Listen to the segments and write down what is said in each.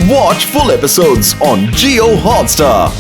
Watch full episodes on Jio Hotstar.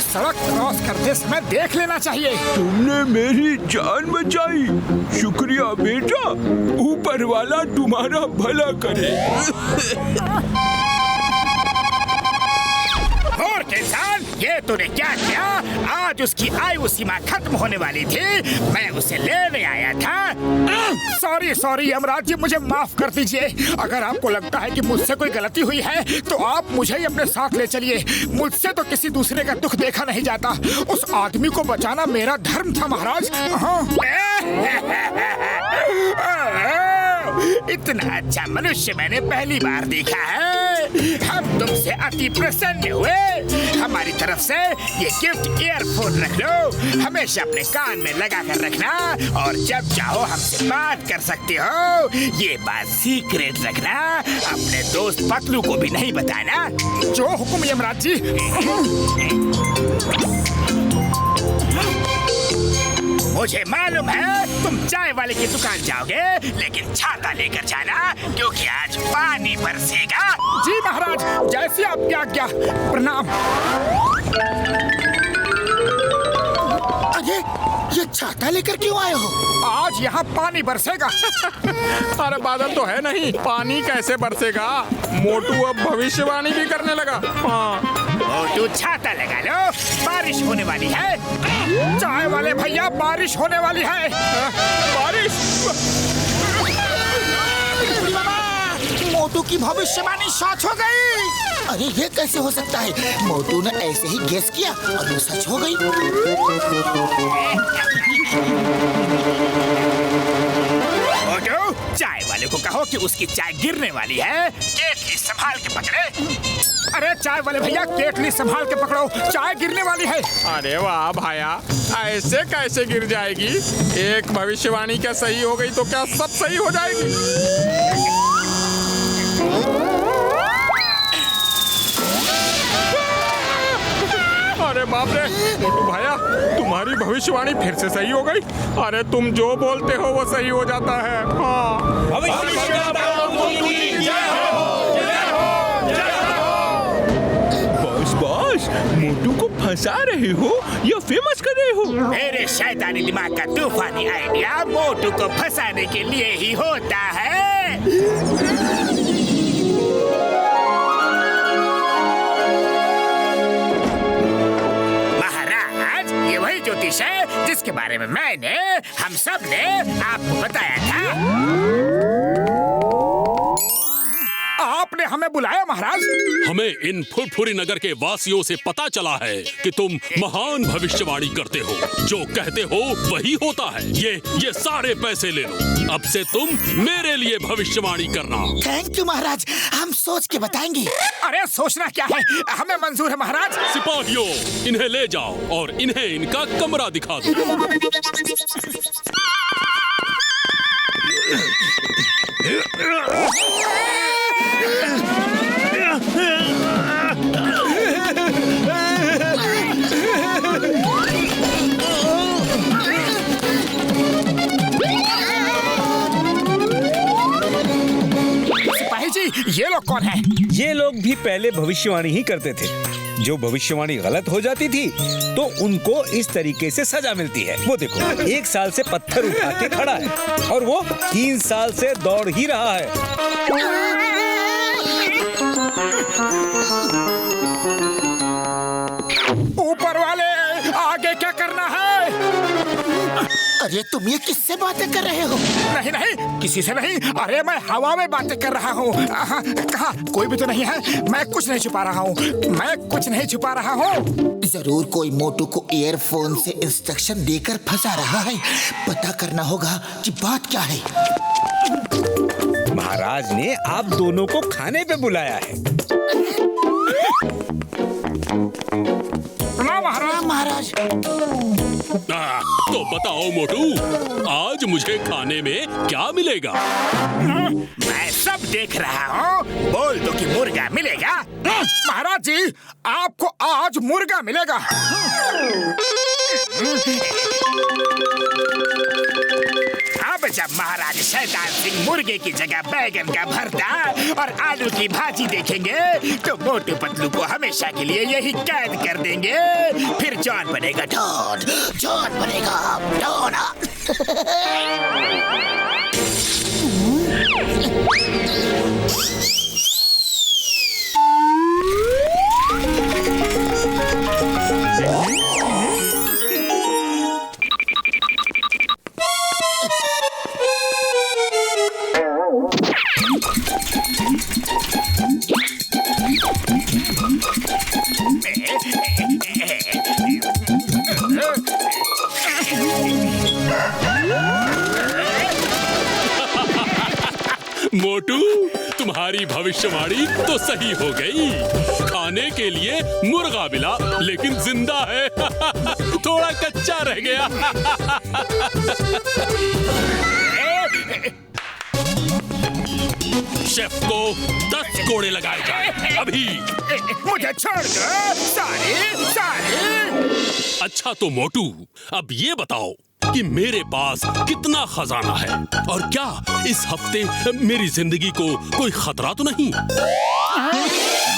सड़क cross करते समय देख लेना चाहिए। तुमने मेरी जान बचाई, शुक्रिया बेटा। ऊपर वाला तुम्हारा भला करे। और किसान, ये तूने क्या किया? आज उसकी आयु सीमा खत्म होने वाली थी, मैं उसे लेने आया था। सॉरी यमराज जी, मुझे माफ कर दीजिए। अगर आपको लगता है कि मुझसे कोई गलती हुई है तो आप मुझे ही अपने साथ ले चलिए। मुझसे तो किसी दूसरे का दुख देखा नहीं जाता। उस आदमी को बचाना मेरा धर्म था महाराज। इतना अच्छा मनुष्य मैंने पहली बार देखा है। हम तुमसे अति प्रसन्न हुए। हमारी तरफ से ये गिफ्ट ईयरफोन रख लो, हमेशा अपने कान में लगा कर रखना और जब चाहो हमसे बात कर सकते हो। ये बात सीक्रेट रखना, अपने दोस्त पतलू को भी नहीं बताना। जो हुक्म यमराज जी। मुझे मालूम है तुम चाय वाले की दुकान जाओगे, लेकिन छाता लेकर जाना क्योंकि आज पानी बरसेगा। जी महाराज, जैसी आपकी आज्ञा। प्रणाम। अरे ये छाता लेकर क्यों आए हो? आज यहाँ पानी बरसेगा। अरे बादल तो है नहीं, पानी कैसे बरसेगा? मोटू अब भविष्यवाणी भी करने लगा। हाँ। मोटू छाता लगा लो, बारिश होने वाली है। चाय वाले भैया, बारिश होने वाली है। बारिश? मोटू की भविष्यवाणी सच हो गई। अरे ये कैसे हो सकता है? मोटू ने ऐसे ही गेस किया और वो सच हो गई। मोटू, चाय वाले को कहो कि उसकी चाय गिरने वाली है, केतली संभाल के पकड़े। अरे चाय वाले भैया, केतली संभाल के पकड़ो, चाय गिरने वाली है। अरे वाह भाया, ऐसे कैसे गिर जाएगी? एक भविष्यवाणी क्या सही हो गई तो क्या सब सही हो जाएगी? अरे बाप रे, मोटू भाया, तुम्हारी भविष्यवाणी फिर से सही हो गई। अरे तुम जो बोलते हो वो सही हो जाता है। हाँ। बॉस, मोटू को फंसा रहे हो या फेमस कर रहे हो? मेरे शैतानी दिमाग का तूफानी आइडिया मोटू को फंसाने के लिए ही होता है। महाराज, ये वही ज्योतिष है जिसके बारे में मैंने, हम सब ने आपको बताया था। आपने हमें बुलाया महाराज? हमें इन फुरफुरी नगर के वासियों से पता चला है कि तुम महान भविष्यवाणी करते हो। जो कहते हो वही होता है। ये सारे पैसे ले लो। अब से तुम मेरे लिए भविष्यवाणी करना। थैंक यू महाराज, हम सोच के बताएंगे। अरे सोचना क्या है, हमें मंजूर है महाराज। सिपाहियों, इन्हें ले जाओ और इन्हें इनका कमरा दिखा दो। सिपाही जी, ये लोग कौन हैं? ये लोग भी पहले भविष्यवाणी ही करते थे। जो भविष्यवाणी गलत हो जाती थी तो उनको इस तरीके से सजा मिलती है। वो देखो, 1 साल से पत्थर उठा के खड़ा है और वो 3 साल से दौड़ ही रहा है। ऊपर वाले, आगे क्या करना है? अरे तुम ये किससे बातें कर रहे हो? नहीं नहीं, किसी से नहीं। अरे मैं हवा में बातें कर रहा हूँ। कहा कोई भी तो नहीं है। मैं कुछ नहीं छुपा रहा हूँ, मैं कुछ नहीं छुपा रहा हूँ। जरूर कोई मोटू को ईयरफोन से इंस्ट्रक्शन देकर फंसा रहा है। पता करना होगा कि बात क्या है। महाराज ने आप दोनों को खाने पे बुलाया है। महाराज। तो बताओ मोटू, आज मुझे खाने में क्या मिलेगा? मैं सब देख रहा हूँ। बोल दो कि मुर्गा मिलेगा। महाराज जी, आपको आज मुर्गा मिलेगा। अब जब महाराज शैतान सिंह मुर्गे की जगह बैगन का भरता और आलू की भाजी देखेंगे तो मोटू पतलू को हमेशा के लिए यही कैद कर देंगे। फिर जॉन बनेगा डॉन, जॉन बनेगा डॉन। मोटू, तुम्हारी भविष्यवाणी तो सही हो गई। खाने के लिए मुर्गा मिला लेकिन जिंदा है। थोड़ा कच्चा रह गया। शेफ को 10 कोड़े लगाए जाए अभी। मुझे छोड़ दो सारे। अच्छा तो मोटू, अब ये बताओ कि मेरे पास कितना खजाना है और क्या इस हफ्ते मेरी जिंदगी को कोई खतरा तो नहीं?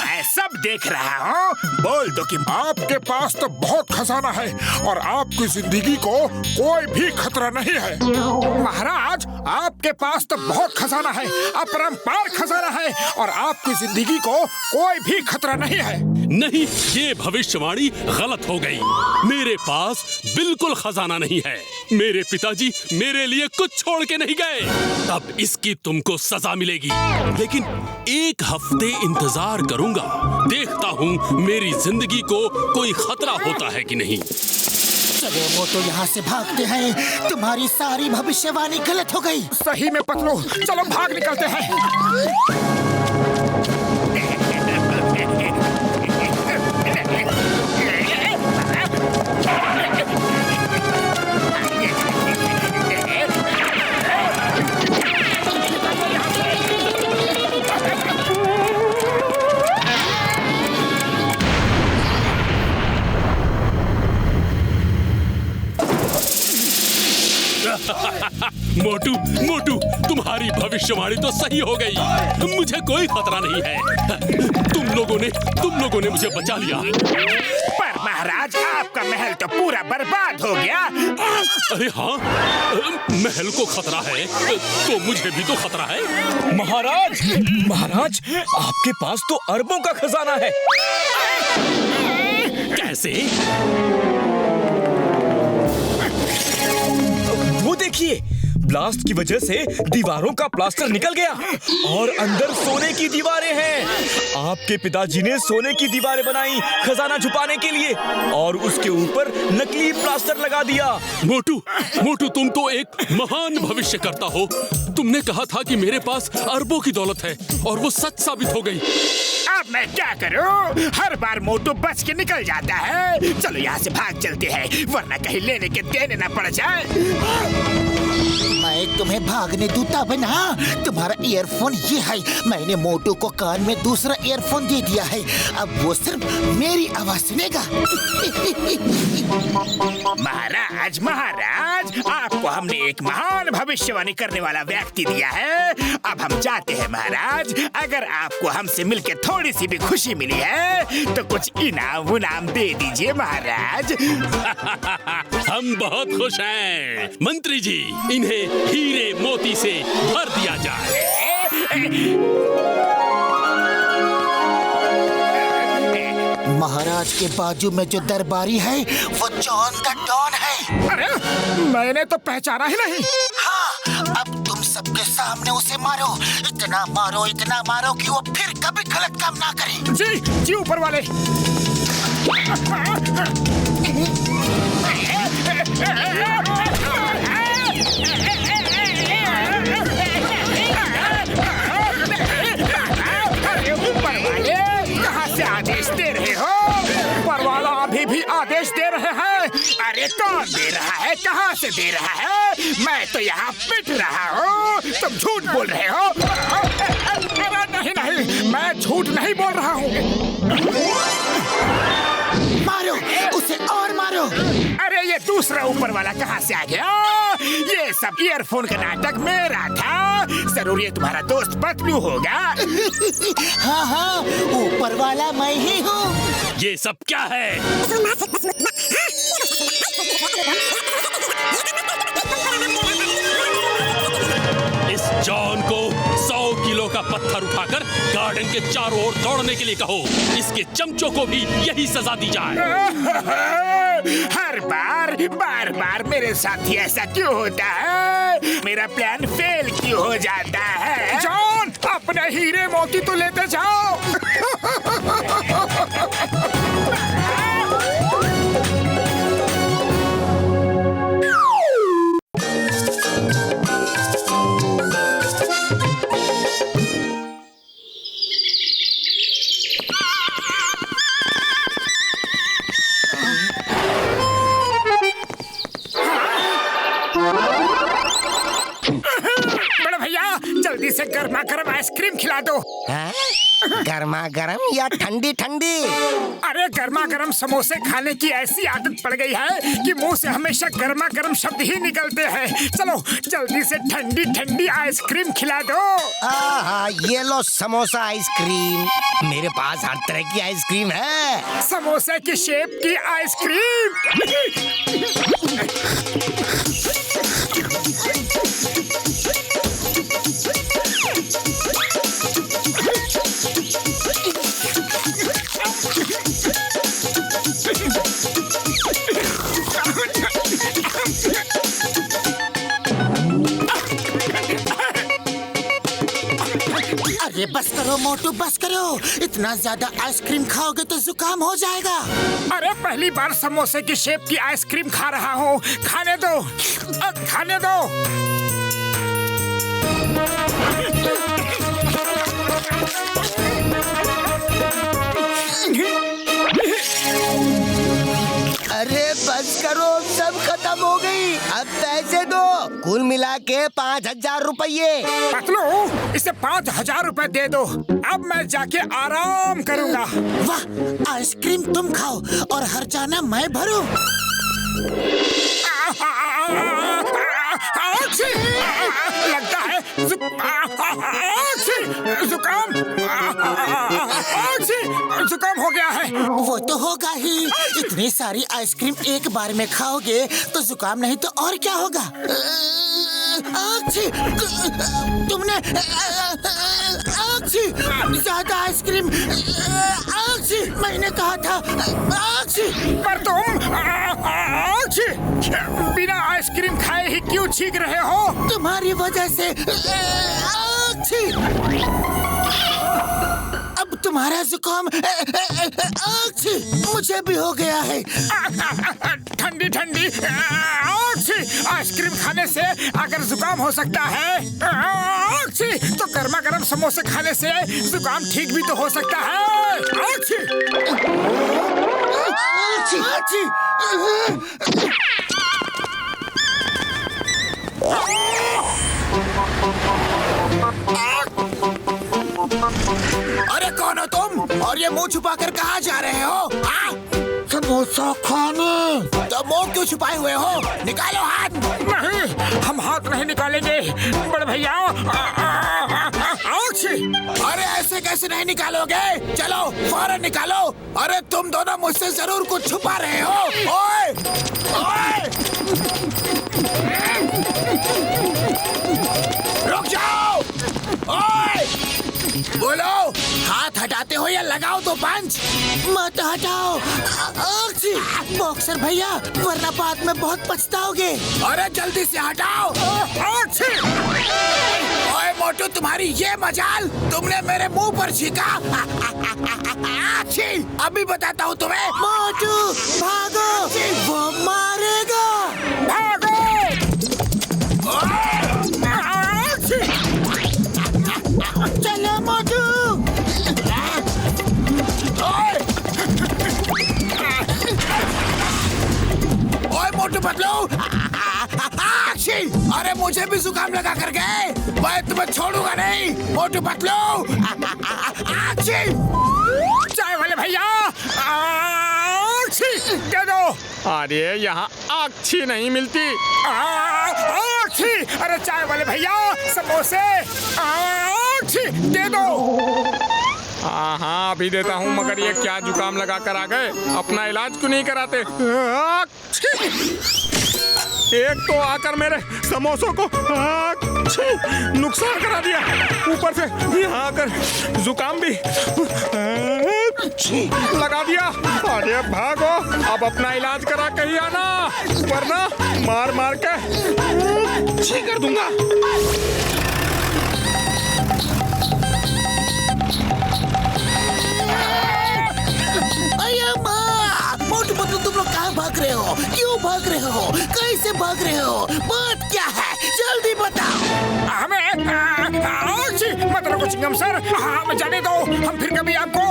मैं सब देख रहा हूँ। बोल दो कि आपके पास तो बहुत खजाना है और आपकी जिंदगी को कोई भी खतरा नहीं है। महाराज, आपके पास तो बहुत खजाना है, अपरंपार खजाना है और आपकी जिंदगी को कोई भी खतरा नहीं है। नहीं, ये भविष्यवाणी गलत हो गई। मेरे पास बिल्कुल खजाना नहीं है। मेरे पिताजी मेरे लिए कुछ छोड़ के नहीं गए। तब इसकी तुमको सजा मिलेगी। लेकिन एक हफ्ते इंतजार करूंगा, देखता हूँ मेरी जिंदगी को कोई खतरा होता है कि नहीं। चलो मोटू, यहाँ से भागते हैं। तुम्हारी सारी भविष्यवाणी गलत हो गई। सही में पतलू, चलो भाग निकलते हैं। मोटू, मोटू, तुम्हारी भविष्यवाणी तो सही हो गई। मुझे कोई खतरा नहीं है। तुम लोगों ने मुझे बचा लिया। पर महाराज, आपका महल तो पूरा बर्बाद हो गया। अरे हाँ, महल को खतरा है तो मुझे भी तो खतरा है। महाराज, आपके पास तो अरबों का खजाना है। कैसे? वो देखिए, ब्लास्ट की वजह से दीवारों का प्लास्टर निकल गया और अंदर सोने की दीवारें हैं। आपके पिताजी ने सोने की दीवारें बनाई खजाना छुपाने के लिए और उसके ऊपर नकली प्लास्टर लगा दिया। मोटू, तुम तो एक महान भविष्य करता हो। तुमने कहा था कि मेरे पास अरबों की दौलत है और वो सच साबित हो गई। अब मैं क्या करूं? हर बार मोटू बच के निकल जाता है। चलो यहाँ से भाग चलते हैं, वरना कहीं लेने के देने ना पड़ जाए। मैं तुम्हें भागने दूता बना। तुम्हारा ईयरफोन ये है। मैंने मोटू को कान में दूसरा ईयरफोन दे दिया है। अब वो सिर्फ मेरी आवाज सुनेगा। महाराज, आपको हमने एक महान भविष्यवाणी करने वाला व्यक्ति दिया है। अब हम चाहते हैं महाराज, अगर आपको हमसे मिलकर थोड़ी सी भी खुशी मिली है तो कुछ इनाम दे दीजिए महाराज। हम बहुत खुश हैं। मंत्री जी, इन्हें हीरे मोती से भर दिया जाए। महाराज के बाजू में जो दरबारी है वो जॉन द डॉन है। अरे मैंने तो पहचाना ही नहीं। हाँ, अब तुम सबके सामने उसे मारो, इतना मारो कि वो फिर कभी गलत काम ना करे। जी जी ऊपर वाले। अरे ऊपर वाले कहाँ से आदेश दे रहे हो? ऊपर वाला अभी भी आदेश दे रहे हैं। अरे कौन दे रहा है, कहाँ से दे रहा है? मैं तो यहाँ पिट रहा हूँ, तुम झूठ बोल रहे हो। अरे नहीं, मैं झूठ नहीं बोल रहा हूँ। मारो उसे और मारो। अरे ये दूसरा ऊपर वाला कहाँ से आ गया? ये सब ईयरफोन का नाटक मेरा था। जरूर ये तुम्हारा दोस्त बतलू होगा। हाँ, ऊपर वाला मैं ही हूँ। ये सब क्या है? इस जॉन को 100 किलो का पत्थर उठाकर गार्डन के चारों ओर दौड़ने के लिए कहो। इसके चमचों को भी यही सजा दी जाए। हर बार मेरे साथ ही ऐसा क्यों होता है? मेरा प्लान फेल क्यों हो जाता है? जॉन, अपने हीरे मोती तो लेते जाओ। जल्दी से गर्मा गर्म आइसक्रीम खिला दो। गर्मा गर्म या ठंडी ठंडी? अरे गर्मा गर्म समोसे खाने की ऐसी आदत पड़ गई है कि मुंह से हमेशा गर्मा गर्म शब्द ही निकलते हैं। चलो जल्दी से ठंडी ठंडी आइसक्रीम खिला दो। ये लो समोसा आइसक्रीम। मेरे पास हर तरह की आइसक्रीम है। समोसे की शेप की आइसक्रीम। अरे बस करो मोटू, बस करो। इतना ज्यादा आइसक्रीम खाओगे तो जुकाम हो जाएगा। अरे पहली बार समोसे की शेप की आइसक्रीम खा रहा हूँ, खाने दो, खाने दो। अरे बस करो, सब खत्म हो गई। अब पैसे दो। कुल मिला के 5000 रुपये। पतलू, इसे 5000 रुपए दे दो। अब मैं जाके आराम करूँगा। वाह, आइसक्रीम तुम खाओ और हर जाना मैं भरूं। लगता है जुकाम हो गया है। वो तो होगा ही। इतनी सारी आइसक्रीम एक बार में खाओगे तो जुकाम नहीं तो और क्या होगा। तुमने ज्यादा आइसक्रीम। मैंने कहा था पर तुम बिना आइसक्रीम खाए ही क्यों छींक रहे हो? तुम्हारी वजह से। अब तुम्हारा जुकाम मुझे भी हो गया है। ठंडी ठंडी आइसक्रीम खाने से अगर जुकाम हो सकता है तो गर्मा गर्म समोसे खाने से जुकाम ठीक भी तो हो सकता है। अरे कौन हो तुम और ये मुंह छुपाकर कहाँ जा रहे हो? समोसा खाने। तो मुंह क्यों छुपाए हुए हो? निकालो हाथ। नहीं, हम हाथ नहीं निकालेंगे बड़े भैया। अरे ऐसे कैसे नहीं निकालोगे? चलो फौरन निकालो। अरे तुम दोनों मुझसे जरूर कुछ छुपा रहे हो। ओए! ओए! रुक जाओ। ओए! बोलो, हाथ हटा चिल्लाते हो या लगाओ तो पंच। मत हटाओ बॉक्सर भैया, वरना बाद में बहुत पछताओगे। अरे जल्दी से हटाओ। ओए मोटू, तुम्हारी ये मजाल, तुमने मेरे मुंह पर छींका। अभी बताता हूँ तुम्हें। मोटू भागो, वो मारेगा। भागो। चलो मोटू। ओए मोटू पतलू, अरे मुझे भी जुकाम लगा कर गए, मैं तुम्हें छोड़ूंगा नहीं। मोटू पतलू, चाय वाले भैया दे दो। अरे यहाँ आक्षी नहीं मिलती। अरे चाय वाले भैया, समोसे दे दो। हाँ अभी देता हूँ, मगर ये क्या जुकाम लगा कर आ गए, अपना इलाज क्यों नहीं कराते। एक तो आकर मेरे समोसों को नुकसान करा दिया, ऊपर से यहाँ आकर जुकाम भी लगा दिया। अरे भागो, अब अपना इलाज करा के ही आना, वरना मार मार के ठीक कर दूंगा। मोटू पतलू, तुम लोग कहाँ भाग रहे हो? क्यों भाग रहे हो? कैसे भाग रहे हो? बात क्या है? जल्दी बताओ। हमें मतलब चिंगम सर, हमें जाने दो, हम फिर कभी आपको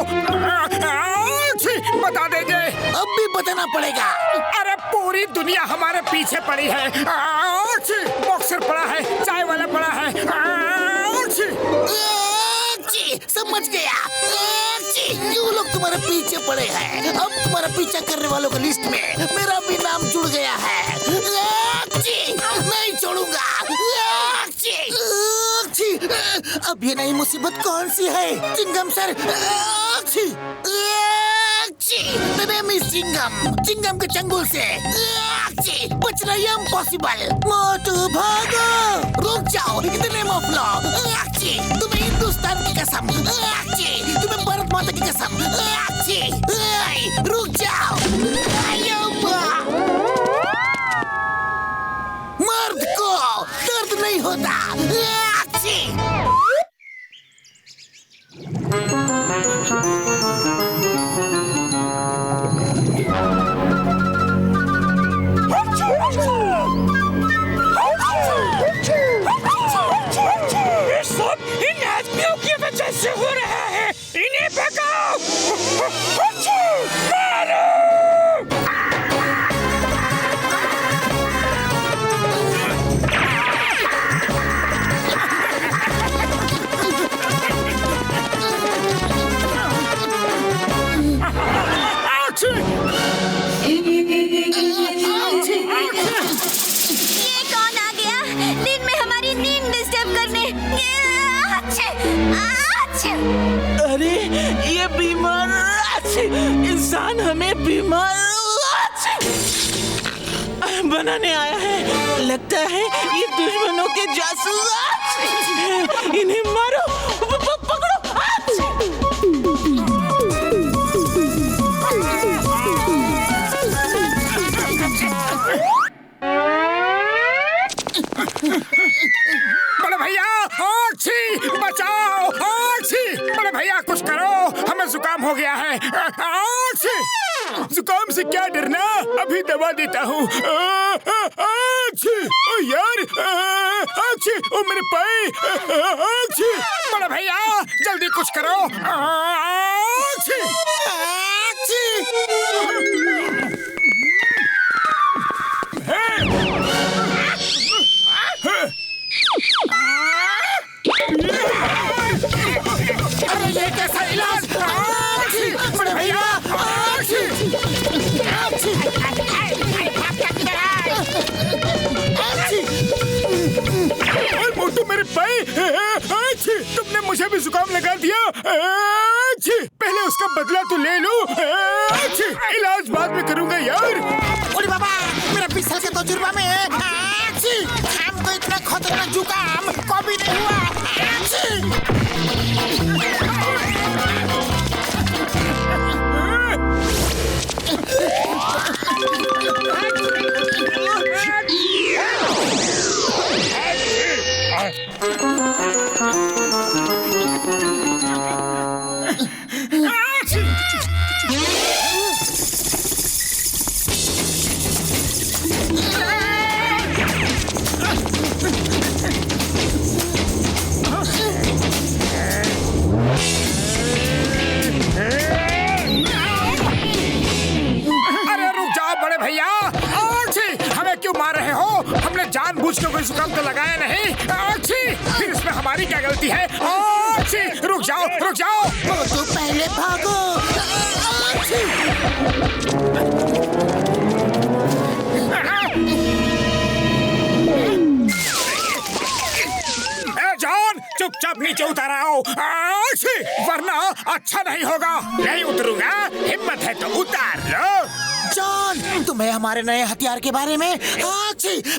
बता देंगे। अब भी बताना पड़ेगा। अरे पूरी दुनिया हमारे पीछे पड़ी है। बॉक्सर पड़ा है, चाय वाला पड़ा है। समझ गया। क्यों लोग तुम्हारे पीछे पड़े हैं? अब तुम्हारा पीछा करने वालों की लिस्ट में मेरा भी नाम जुड़ गया है। नहीं छोड़ूंगा। अब ये नई मुसीबत कौन सी है? चिंगम सर। चिंगम के चंगुल से बचना ही इम्पॉसिबल। मोटू भागो, रुक जाओ। इतने मफलो, तुम्हें हिंदुस्तान की कसम, तुम्हें भारत माता की कसम, रुक जाओ। मर्द को दर्द नहीं होता। इन आदमियों की वजह से हो रहा है, इन्हें भगाओ। मारो। ये कौन आ गया दिन में हमारी नींद डिस्टर्ब करने? अरे ये बीमार इंसान हमें बीमार बनाने आया है। लगता है ये दुश्मनों के जासूस। इन्हें मारो, पकड़ो। बड़े भैया, बचाओ। बड़े भैया कुछ करो, हमें जुकाम हो गया है। जुकाम से क्या डरना, अभी दवा देता हूँ। यार, ओ मेरे पाए। बड़े भैया जल्दी कुछ करो। अरे ये कैसा इलाज? बड़े भैया, मोटू मेरे पाए। तुमने मुझे भी जुकाम लगा दिया। पहले उसका बदला तो ले लो। इलाज बाद में करूंगा यार। अरे बाबा, मेरा 20 साल का तजुर्बा में है। हमको इतना खतरनाक जुकाम कभी नहीं हुआ। जानबूझ के कोई जुकाम तो लगाया नहीं। फिर इसमें हमारी क्या गलती है? रुक जाओ रुक जाओ। मोटू पहले भागो। जॉन चुपचाप नीचे उतर आओ, वरना अच्छा नहीं होगा। नहीं उतरूंगा, हिम्मत है तो उतार लो। जॉन, तुम्हें हमारे नए हथियार के बारे में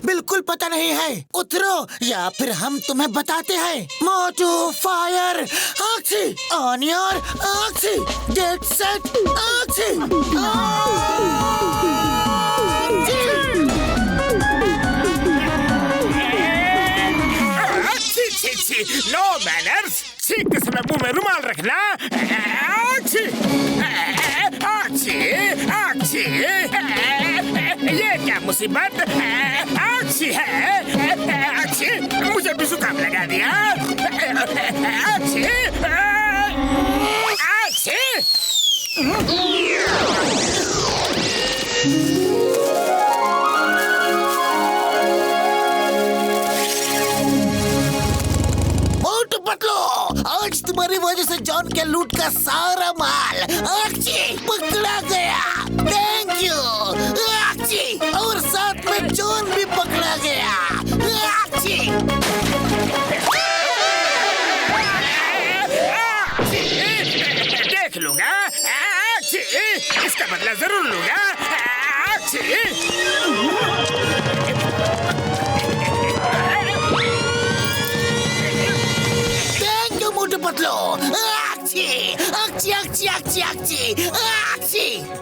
बिल्कुल पता नहीं है। उतरो या फिर हम तुम्हें बताते हैं। Motu fire, on your get set. No manners. छींकते समय मुंह में रुमाल रखना। ये क्या मुसीबत है? मुझे भी जुकाम लगा दिया। मोटू पतलू, आज तुम्हारी वजह से जॉन के लूट का सारा माल पकड़ा गया। Thank you. और साथ में जॉन भी पकड़ा गया। देख लूंगा, इसका बदला जरूर लूंगा। Thank you Motu Patlu.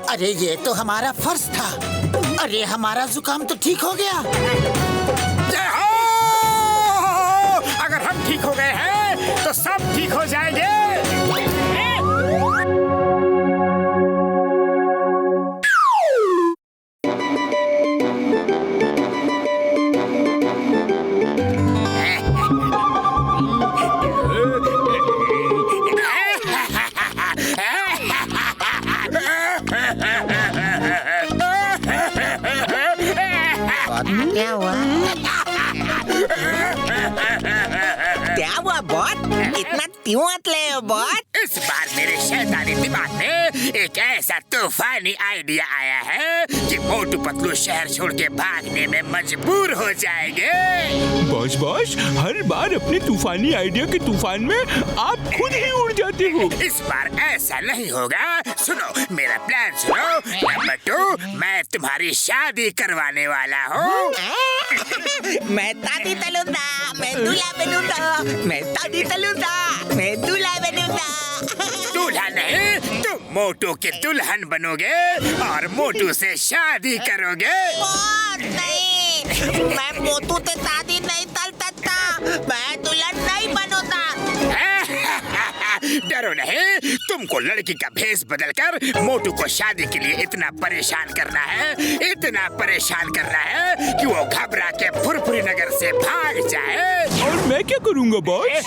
अरे ये तो हमारा फर्ज था। अरे हमारा जुकाम तो ठीक हो गया। अगर हम ठीक हो गए हैं तो सब ठीक हो जाएंगे। क्या हुआ? क्या हुआ बॉट? इतना क्यों अतले हो बॉट? इस बार मेरे शैतानी दिमाग में एक ऐसा तूफानी आइडिया आया है कि मोटू पतलू शहर छोड़ के भागने में मजबूर हो जाएंगे। बॉस, हर बार अपने तूफानी आइडिया के तूफान में आप खुद ही उड़ जाते हो। इस बार ऐसा नहीं होगा। सुनो मेरा प्लान सुनो। नंबर 2, मैं तुम्हारी शादी करवाने वाला हूँ। मैं दादी तलूंगा, मैं दूल्हा बनूंगा। मैं दादी तलूंगा, मैं दूल्हा बनूंगा। दूल्हा नहीं, तुम मोटू के दुल्हन बनोगे और मोटू से शादी करोगे। नहीं, मैं मोटू से शादी नहीं कर सकता। मैं दुल्हन नहीं बनूंगा। डरो नहीं, तुमको लड़की का भेष बदलकर मोटू को शादी के लिए इतना परेशान करना है कि वो घबरा के फुरफुरी नगर से भाग जाए। और मैं क्या करूँगा बॉस?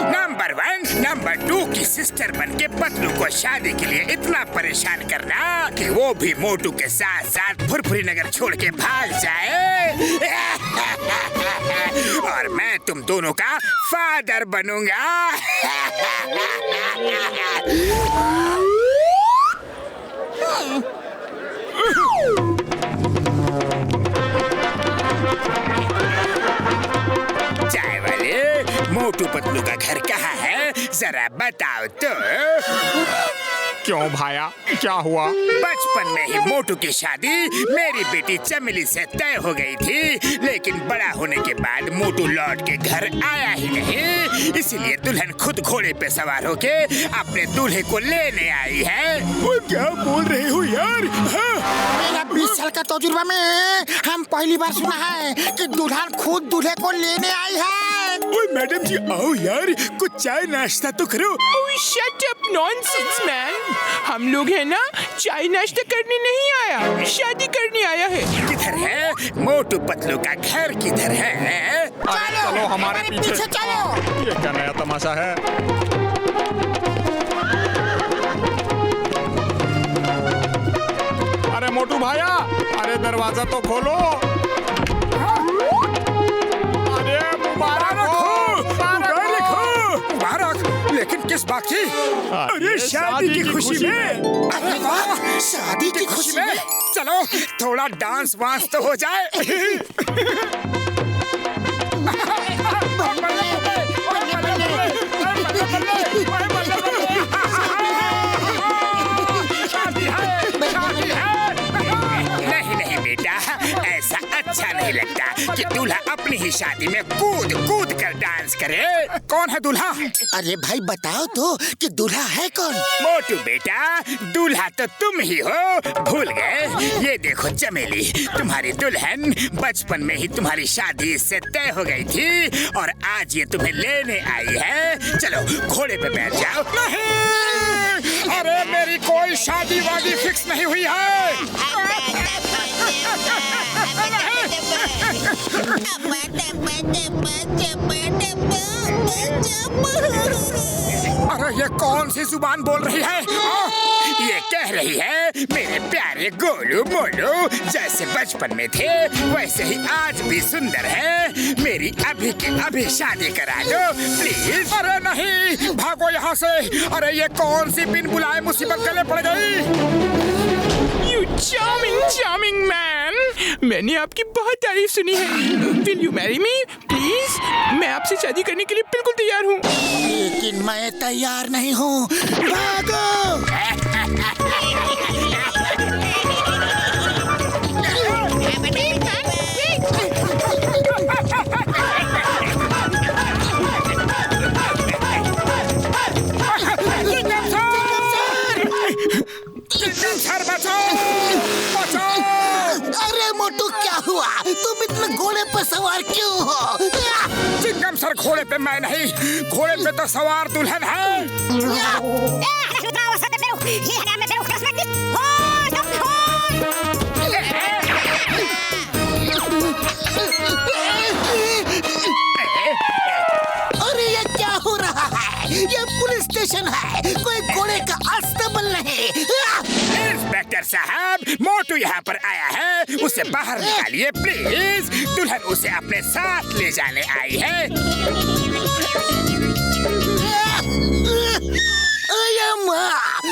नंबर 1, नंबर 2 की सिस्टर बनके पतलू को शादी के लिए इतना परेशान करना कि वो भी मोटू के साथ साथ फुरफुरी नगर छोड़ के भाग जाए। और मैं तुम दोनों का फादर बनूंगा। चाय वाले, मोटू पतलू का घर कहाँ है? जरा बताओ तो। क्यों भाया, क्या हुआ? बचपन में ही मोटू की शादी मेरी बेटी चमेली से तय हो गई थी, लेकिन बड़ा होने के बाद मोटू लौट के घर आया ही नहीं। इसीलिए दुल्हन खुद घोड़े पे सवार होके अपने दूल्हे को लेने आई है। वो क्या बोल रहे हो यार? मेरा 20 साल का तजुर्बा में हम पहली बार सुना है कि दुल्हन खुद दूल्हे को लेने आई है। ओए मैडम जी आओ यार, कुछ चाय नाश्ता तो करो। शट अप नॉनसेंस मैन, हम लोग है ना चाय नाश्ता करने नहीं आया, शादी करने आया है। किधर है मोटू पतलू का घर, किधर है? अरे चलो हमारे पीछे चलो। ये क्या नया तमाशा है? अरे मोटू भाया, अरे दरवाजा तो खोलो। अरे मुबारक हो, मुबारक हो। मुबारक, लेकिन किस बात की? अरे शादी की खुशी में। अरे वाह, शादी की खुशी में। चलो थोड़ा डांस वांस तो हो जाए। नहीं नहीं बेटा, ऐसा अच्छा नहीं लगता कि दूल्हा अपनी ही शादी में कूद कूद कर डांस करे। कौन है दूल्हा? अरे भाई बताओ तो कि दूल्हा है कौन? मोटू बेटा, दूल्हा तो तुम ही हो, भूल गए? ये देखो चमेली, तुम्हारी दुल्हन बचपन में ही तुम्हारी शादी इससे तय हो गई थी और आज ये तुम्हें लेने आई है। चलो घोड़े पे बैठ जाओ। नहीं, अरे मेरी कोई शादी वादी फिक्स नहीं हुई है। अरे ये कौन सी जुबान बोल रही है? ये कह रही है मेरे प्यारे गोलू मोलू जैसे बचपन में थे वैसे ही आज भी सुंदर है, मेरी अभी की अभी शादी करा दो प्लीज। अरे नहीं, भागो यहाँ से। अरे ये कौन सी बिन बुलाए मुसीबत गले पड़ गई? You charming man, मैंने आपकी बहुत तारीफ सुनी है। Will you marry me, please? मैं आपसे शादी करने के लिए बिल्कुल तैयार हूँ। लेकिन मैं तैयार नहीं हूँ। भागो! अरे मोटू क्या हुआ? तुम इतने घोड़े पर सवार क्यों हो? चिंगम सर, घोड़े पे मैं नहीं, घोड़े पे तो सवार दुल्हन है। अरे ये क्या हो रहा है? ये पुलिस स्टेशन है, कोई घोड़े का अस्तबल नहीं। इंस्पेक्टर साहब, मोटू यहाँ पर आया है, उसे बाहर निकालिए प्लीज। दुल्हन उसे अपने साथ ले जाने आई है।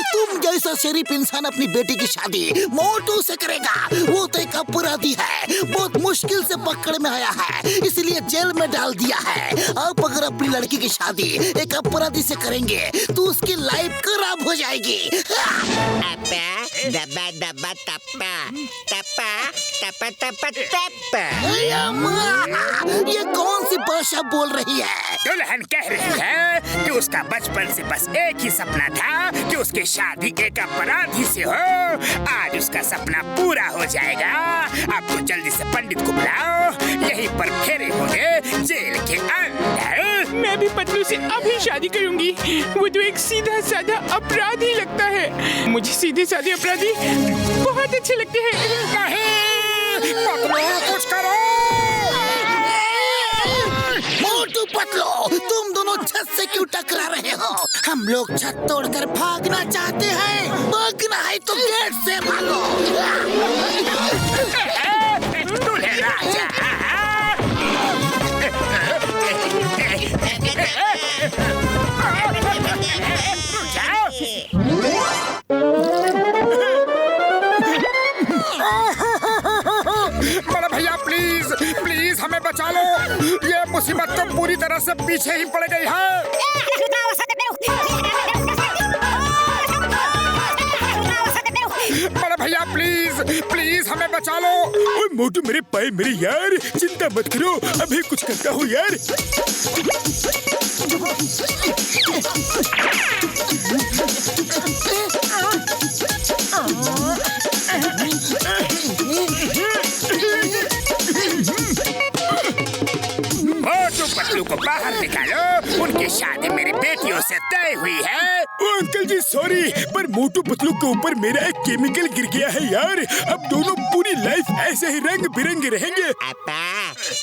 तुम जैसा शरीफ इंसान अपनी बेटी की शादी मोटू से करेगा? वो तो एक अपराधी है, बहुत मुश्किल से पकड़ में आया है, इसलिए जेल में डाल दिया है। अब अगर अपनी लड़की की शादी एक अपराधी से करेंगे तो उसकी लाइफ खराब हो जाएगी। दबा दबा टप्पा टप्पा टप्पा टप्पा टप्पा। ये कौन सी भाषा बोल रही है? दुल्हन कह रही है कि उसका बचपन से बस एक ही सपना था कि उसकी शादी एक अपराधी से हो। आज उसका सपना पूरा हो जाएगा। अब तो जल्दी से पंडित को बुलाओ, यहीं पर फेरे होंगे जेल के अंदर। मैं भी पतलू से अभी शादी करूंगी। वो तो एक सीधा साधा अपराधी लगता है। मुझे सीधे साधे अपराधी बहुत अच्छे लगते हैं। नहीं, पतलू कुछ करो। मोटू पतलू, तुम दोनों छत से क्यों टकरा रहे हो? हम लोग छत तोड़कर भागना चाहते हैं। भागना है तो गेट से भागो। दूल्हे राजा। बड़ा भैया प्लीज प्लीज हमें बचा लो, ये मुसीबत तो पूरी तरह से पीछे ही पड़ गई है। बड़ा भैया प्लीज प्लीज हमें बचा लो। ओए मोटू मेरे पाए मेरे यार, चिंता मत करो, अभी कुछ करता हूँ यार। मोटू पतलू को बाहर हुई है। अंकल जी सॉरी, पर मोटू पतलू के ऊपर मेरा एक केमिकल गिर गया है यार। अब दोनों पूरी लाइफ ऐसे ही रंग बिरंगे रहेंगे। अपा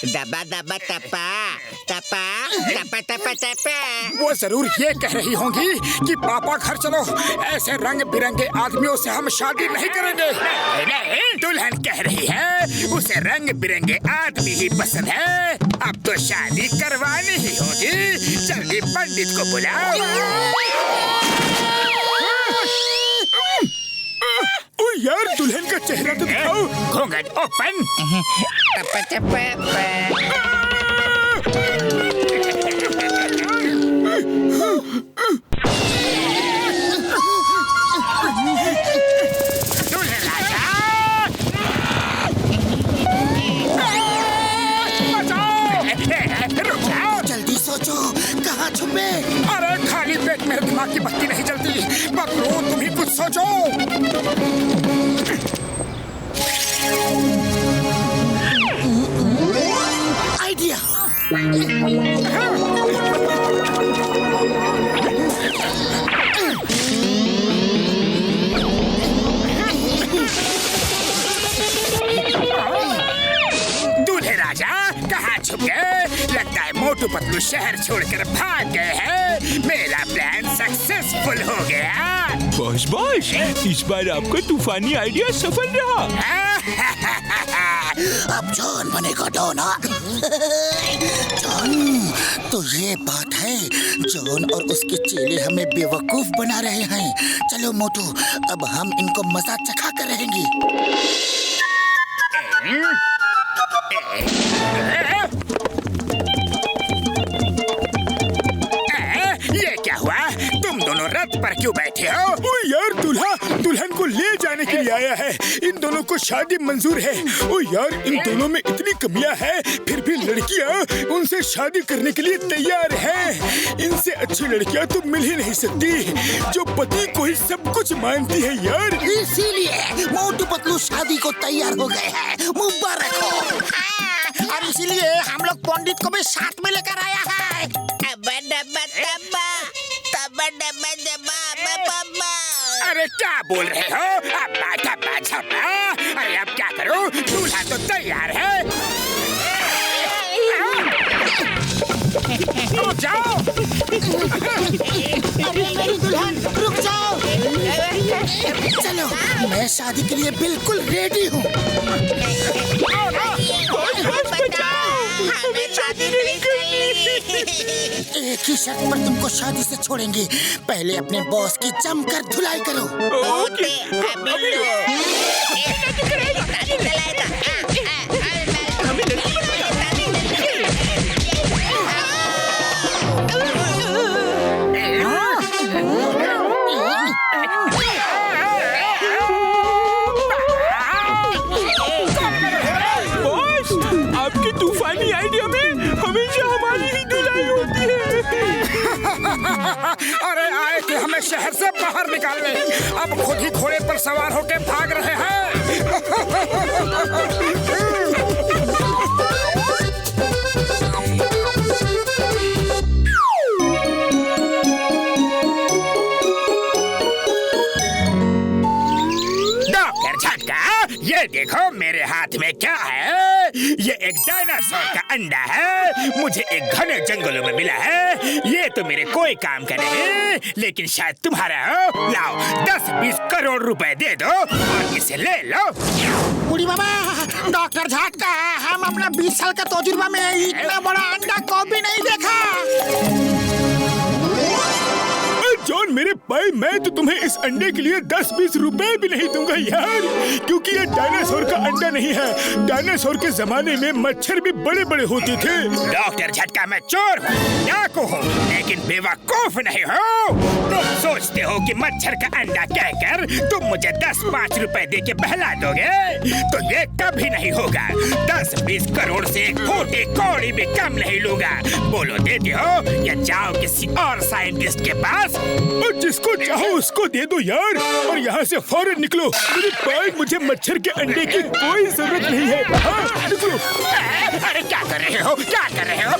दबा दबा टपा टपा टपा टपा टपा। वो जरूर ये कह रही होंगी कि पापा घर चलो, ऐसे रंग बिरंगे आदमियों से हम शादी नहीं करेंगे। नहीं, दुल्हन कह रही है उसे रंग बिरंगे आदमी ही पसंद है। अब तो शादी करवानी ही होगी। जल्दी पंडित को बुलाओ। ओ यार, दुल्हन का चेहरा तो दिखाओ। घूंघट ओपन। टपा टपा जल्दी सोचो, कहाँ छुपे? अरे खाली पेट मेरे दिमाग की बत्ती नहीं जलती। बकरो, तुम ही कुछ सोचो। आइडिया। दूल्हे राजा कहाँ छुप गए? लगता है मोटू पतलू शहर छोड़कर भाग गए हैं। मेरा प्लान सक्सेसफुल हो गया। बॉस बॉस, इस बार आपका तूफानी आइडिया सफल रहा। अब जॉन बनेगा डॉन। जॉन, तो ये बात है, जॉन और उसके चेले हमें बेवकूफ बना रहे हैं। चलो मोटू, अब हम इनको मजा चखा कर रहेंगे। ये क्या हुआ? तुम दोनों रथ पर क्यों बैठे हो? ओ यार, दूल्हा दुल्हन को ले जाने के लिए आया है। इन दोनों को शादी मंजूर है। ओ यार, इन दोनों में इतनी कमियां हैं, फिर भी लड़कियां उनसे शादी करने के लिए तैयार हैं। इनसे अच्छी लड़कियां तो मिल ही नहीं सकती, जो पति को ही सब कुछ मानती है यार। इसीलिए मोटू पतलू शादी को तैयार हो गए हैं। मुबारक हो। और इसीलिए हम लोग पंडित को भी साथ में लेकर आया है। टबा डबा टबा टबा डबा डबा बाबा। अरे क्या बोल रहे हो? अब्बा झब्बा झब्बा। अरे अब क्या करूं? दूल्हा तो तैयार है। रुक जाओ। अरे मेरी दुल्हन, रुक जाओ। चलो, मैं शादी के लिए बिल्कुल रेडी हूँ। हमें शादी नहीं करनी। एक ही शर्त पर तुमको शादी से छोड़ेंगे। पहले अपने बॉस की जमकर धुलाई करो। ओके, अभी लो। आपकी तूफानी आइडिया में हमेशा हमारी ही धुलाई होती है। अरे आए थे हमें शहर से बाहर निकालने, अब खुद ही घोड़े पर सवार होकर भाग रहे हैं। डॉक्टर झटका, ये देखो मेरे हाथ में क्या है। ये एक डायनासोर का अंडा है। मुझे एक घने जंगलों में मिला है। ये तो मेरे कोई काम का नहीं, लेकिन शायद तुम्हारा हो। लाओ 10-20 करोड़ रुपए दे दो और इसे ले लो। बूढ़ी बाबा, डॉक्टर झटका, हम अपना 20 साल का तजुर्बा में इतना बड़ा अंडा कभी नहीं देखा। जॉन मेरे भाई, मैं तो तुम्हें इस अंडे के लिए 10-20 रुपए भी नहीं दूंगा यार, क्योंकि ये डायनासोर का अंडा नहीं है। डायनासोर के जमाने में मच्छर भी बड़े बड़े होते थे। डॉक्टर झटका, मैं चोर हूँ, डाकू हूँ, लेकिन बेवकूफ नहीं हो। तुम सोचते हो कि मच्छर का अंडा कहकर तुम मुझे 10-5 रुपए दे के बहला दोगे, तो ये कभी नहीं होगा। 10-20 करोड़ से एक फूटी कौड़ी भी कम नहीं लूंगा। बोलो देते हो या जाओ किसी और साइंटिस्ट के पास। और जिसको चाहो उसको दे दो यार, और यहाँ से फौरन निकलो। मेरे भाई, मुझे मच्छर के अंडे की कोई जरूरत नहीं है। हाँ, निकलो। अरे क्या कर रहे हो? क्या कर रहे हो?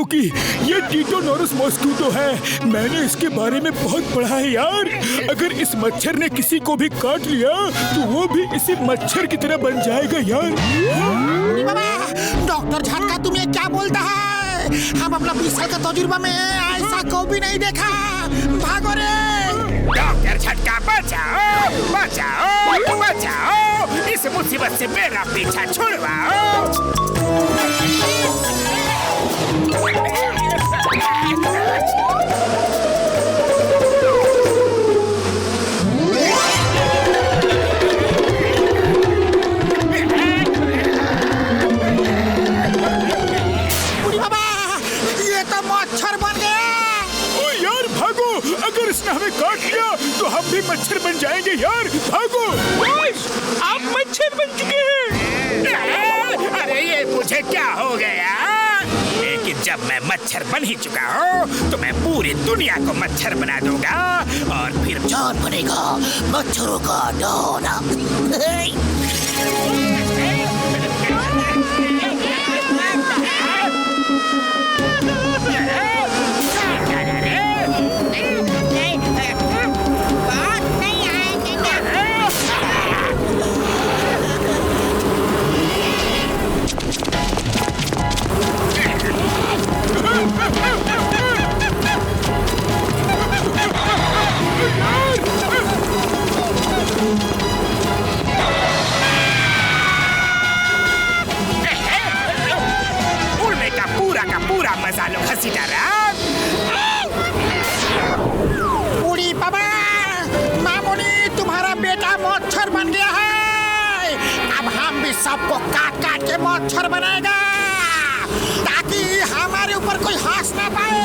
बच्चों की। ये टिटोनोरस मॉस्किटो है। मैंने इसके बारे में बहुत पढ़ा है यार। अगर इस मच्छर ने किसी को भी काट लिया तो वो भी इसी मच्छर की तरह बन जाएगा यार। डॉक्टर झटका तुम ये क्या बोलता है? हम अपना 20 साल का तजुर्बा में ऐसा कभी नहीं देखा। भागो रे डॉक्टर झटका, बचाओ बचाओ बचाओ, इस मुसीबत से मेरा पीछा छुड़वाओ। इसने हमें काट लिया तो हम भी मच्छर बन जाएंगे यार। भागो। आप मच्छर बन चुके हैं। अरे ये मुझे क्या हो गया? लेकिन जब मैं मच्छर बन ही चुका हूँ तो मैं पूरी दुनिया को मच्छर बना दूंगा और फिर जॉन बनेगा मच्छरों का डॉन। पूरा मजा लो हंसी उड़ी बाबा, मामूली तुम्हारा बेटा मच्छर बन गया है। अब हम भी सबको काट काट के मच्छर बनाएगा ताकि हमारे ऊपर कोई हंस ना पाए।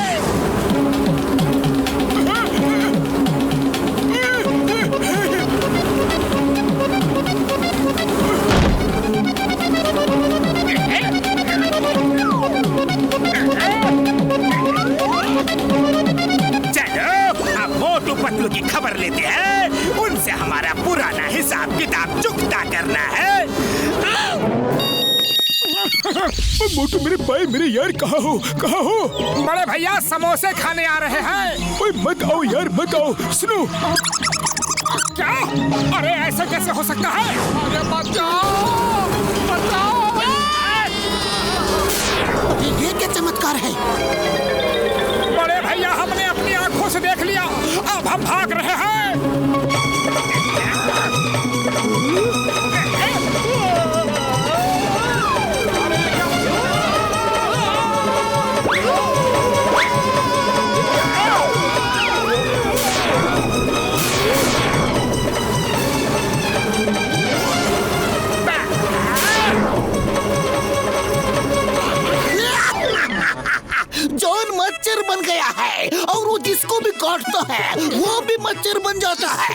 पतलू की खबर लेते हैं, उनसे हमारा पुराना हिसाब किताब चुकता करना है। मोटू मेरे भाई मेरे यार कहाँ हो? बड़े भैया समोसे खाने आ रहे हैं। ओए मत आओ यार मत आओ। सुनो। क्या? अरे ऐसा कैसे हो सकता है? अरे बचाओ बचाओ। ये क्या चमत्कार है? बड़े भैया हमने अपनी आंखों से देख लिया, अब हम भाग रहे हैं। जॉन मच्छर बन गया है और वो जिसको भी काटता है वो भी मच्छर बन जाता है।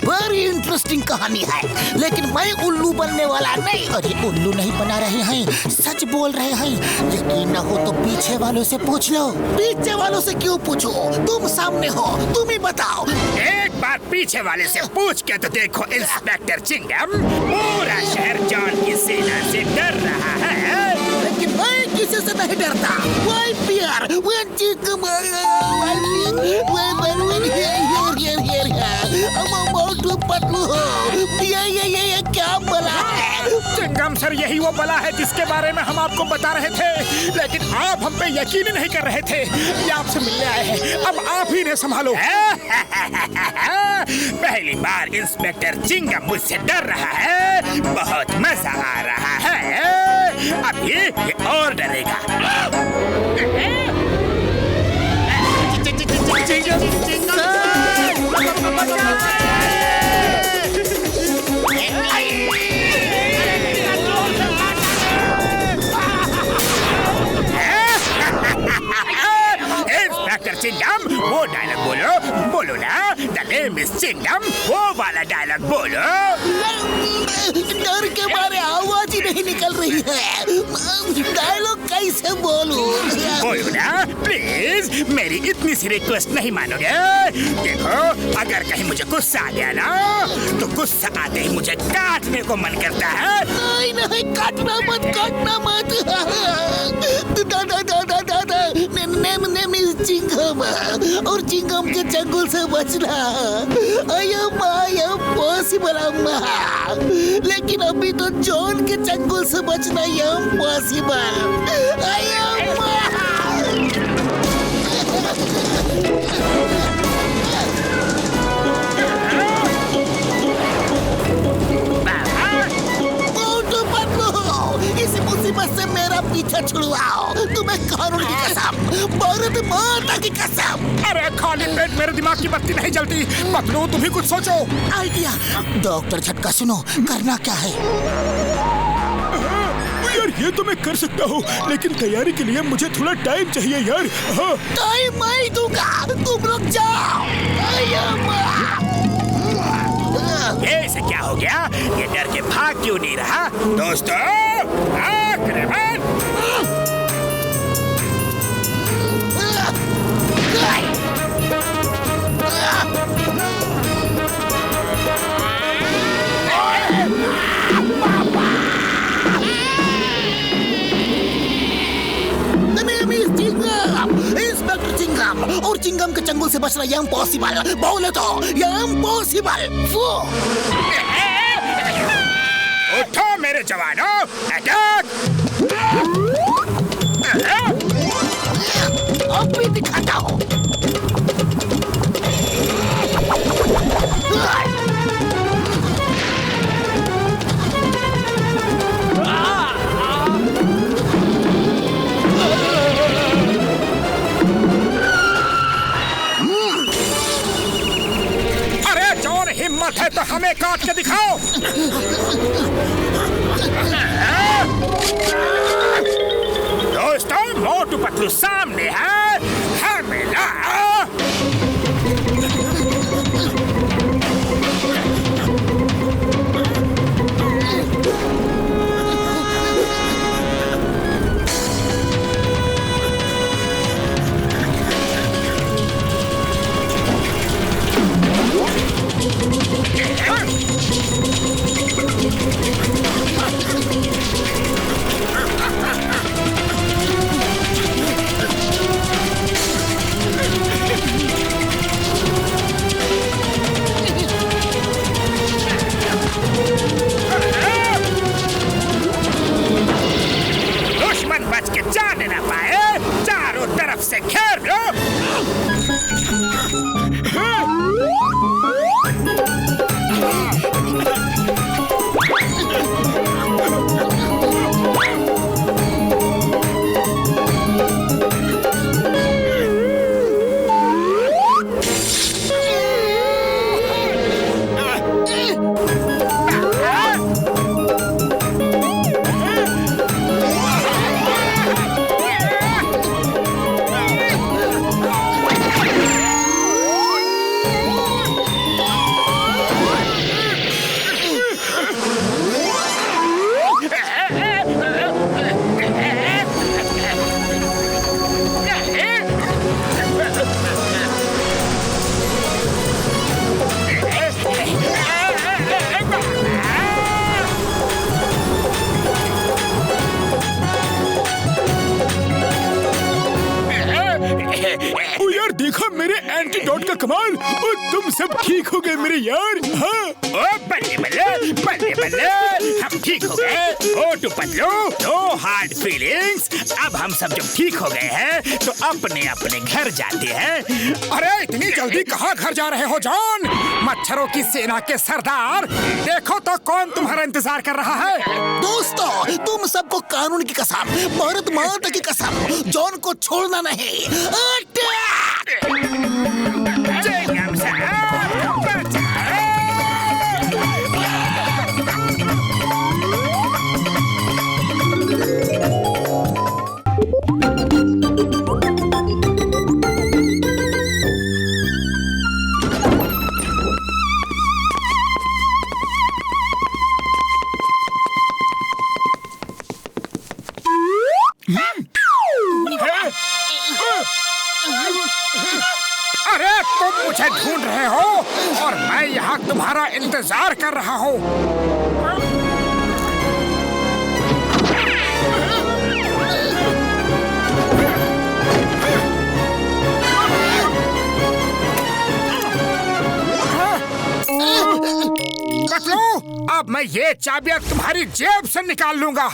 बड़ी इंटरेस्टिंग कहानी है, लेकिन मैं उल्लू बनने वाला नहीं। अरे उल्लू नहीं बना रहे हैं, सच बोल रहे हैं। यकीन न हो तो पीछे वालों से पूछ लो। पीछे वालों से क्यों पूछो? तुम सामने हो, तुम ही बताओ। एक बार पीछे वाले से पूछ के तो देखो इंस्पेक्टर चिंगम, पूरा शहर जॉन की सेना से डर रहा है। लेकिन मैं किसी से नहीं डरता। वही प्यार, वही चिंगम, ये क्या बला है? चिंगम सर, यही वो बला है जिसके बारे में हम आपको बता रहे थे, लेकिन आप हम पे यकीन नहीं कर रहे थे। ये आपसे मिलने आए हैं, अब आप ही ने संभालो। पहली बार इंस्पेक्टर चिंगम मुझसे डर रहा है, बहुत मजा आ रहा है। अब ये और डरेगा। इंस्पेक्टर चिंगम, वो डायलॉग बोलो ना। द नेम इज चिंगम, वो वाला डायलॉग बोलो। डर के मारे आवाज ही नहीं निकल रही है। डायलॉग कैसे बोलूं? बोलो ना प्लीज, मेरी इतनी सी रिक्वेस्ट नहीं मानोगे? देखो, अगर कहीं मुझे गुस्सा आ गया ना, तो गुस्सा आते ही मुझे काटने को मन करता है। नहीं नहीं, काटना मत, काटना मत। दादा दादा दादा, नेम इज चिंगम, और चिंगम के चंगुल से बचना आई एम पॉसिबल अम्मा, लेकिन अभी तो जॉन के चंगुल से बचना इम्पॉसिबल। आई अम्मा। इस मुसीबत से मेरा पीछा छुड़वाओ, तुम्हें कानून की कसम, भारत माता की कसम। अरे खाली पेट मेरे दिमाग की बत्ती नहीं जलती। पतलू तुम ही कुछ सोचो। आइडिया। डॉक्टर झटका सुनो, करना क्या है? यार ये तो मैं कर सकता हूँ, लेकिन तैयारी के लिए मुझे थोड़ा टाइम चाहिए यार। हाँ। टाइम मैं दूंगा, तुम लोग जाओ। ये इसे क्या हो गया? ये डर के भाग क्यों नहीं रहा? दोस्तों, आक्रमण! इंस्पेक्टर चिंगम, और चिंगम के चंगुल से बचना इम्पॉसिबल। बोले तो इम्पॉसिबल। उठो मेरे जवानों, अटैक! अब भी दिखाता हूँ। हिम्मत है तो हमें काट के दिखाओ। दोस्तों, मोटू पतलू सामने है, हमें लाओ। दुश्मन बच के जाने ना पाए, चारों तरफ से घेर लो। देखा मेरे एंटीडोट का कमाल। और तुम सब ठीक हो गए मेरे यार। हाँ। ओ बल्ले बल्ले बल्ले बल्ले, हम ठीक हो गए। Motu Patlu, no hard feelings. अब हम सब जब ठीक हो गए हैं तो अपने अपने घर जाते हैं। अरे इतनी जल्दी कहाँ घर जा रहे हो जॉन? मच्छरों की सेना के सरदार, देखो तो कौन तुम्हारा इंतजार कर रहा है। दोस्तों, तुम सबको कानून की कसम, भारत माता की कसम, जॉन को छोड़ना नहीं। चिंगम साहब, बचाओ! अरे रहे हो और मैं यहाँ तुम्हारा इंतजार कर रहा हूँ। पतलू, अब मैं ये चाबियां तुम्हारी जेब से निकाल लूंगा।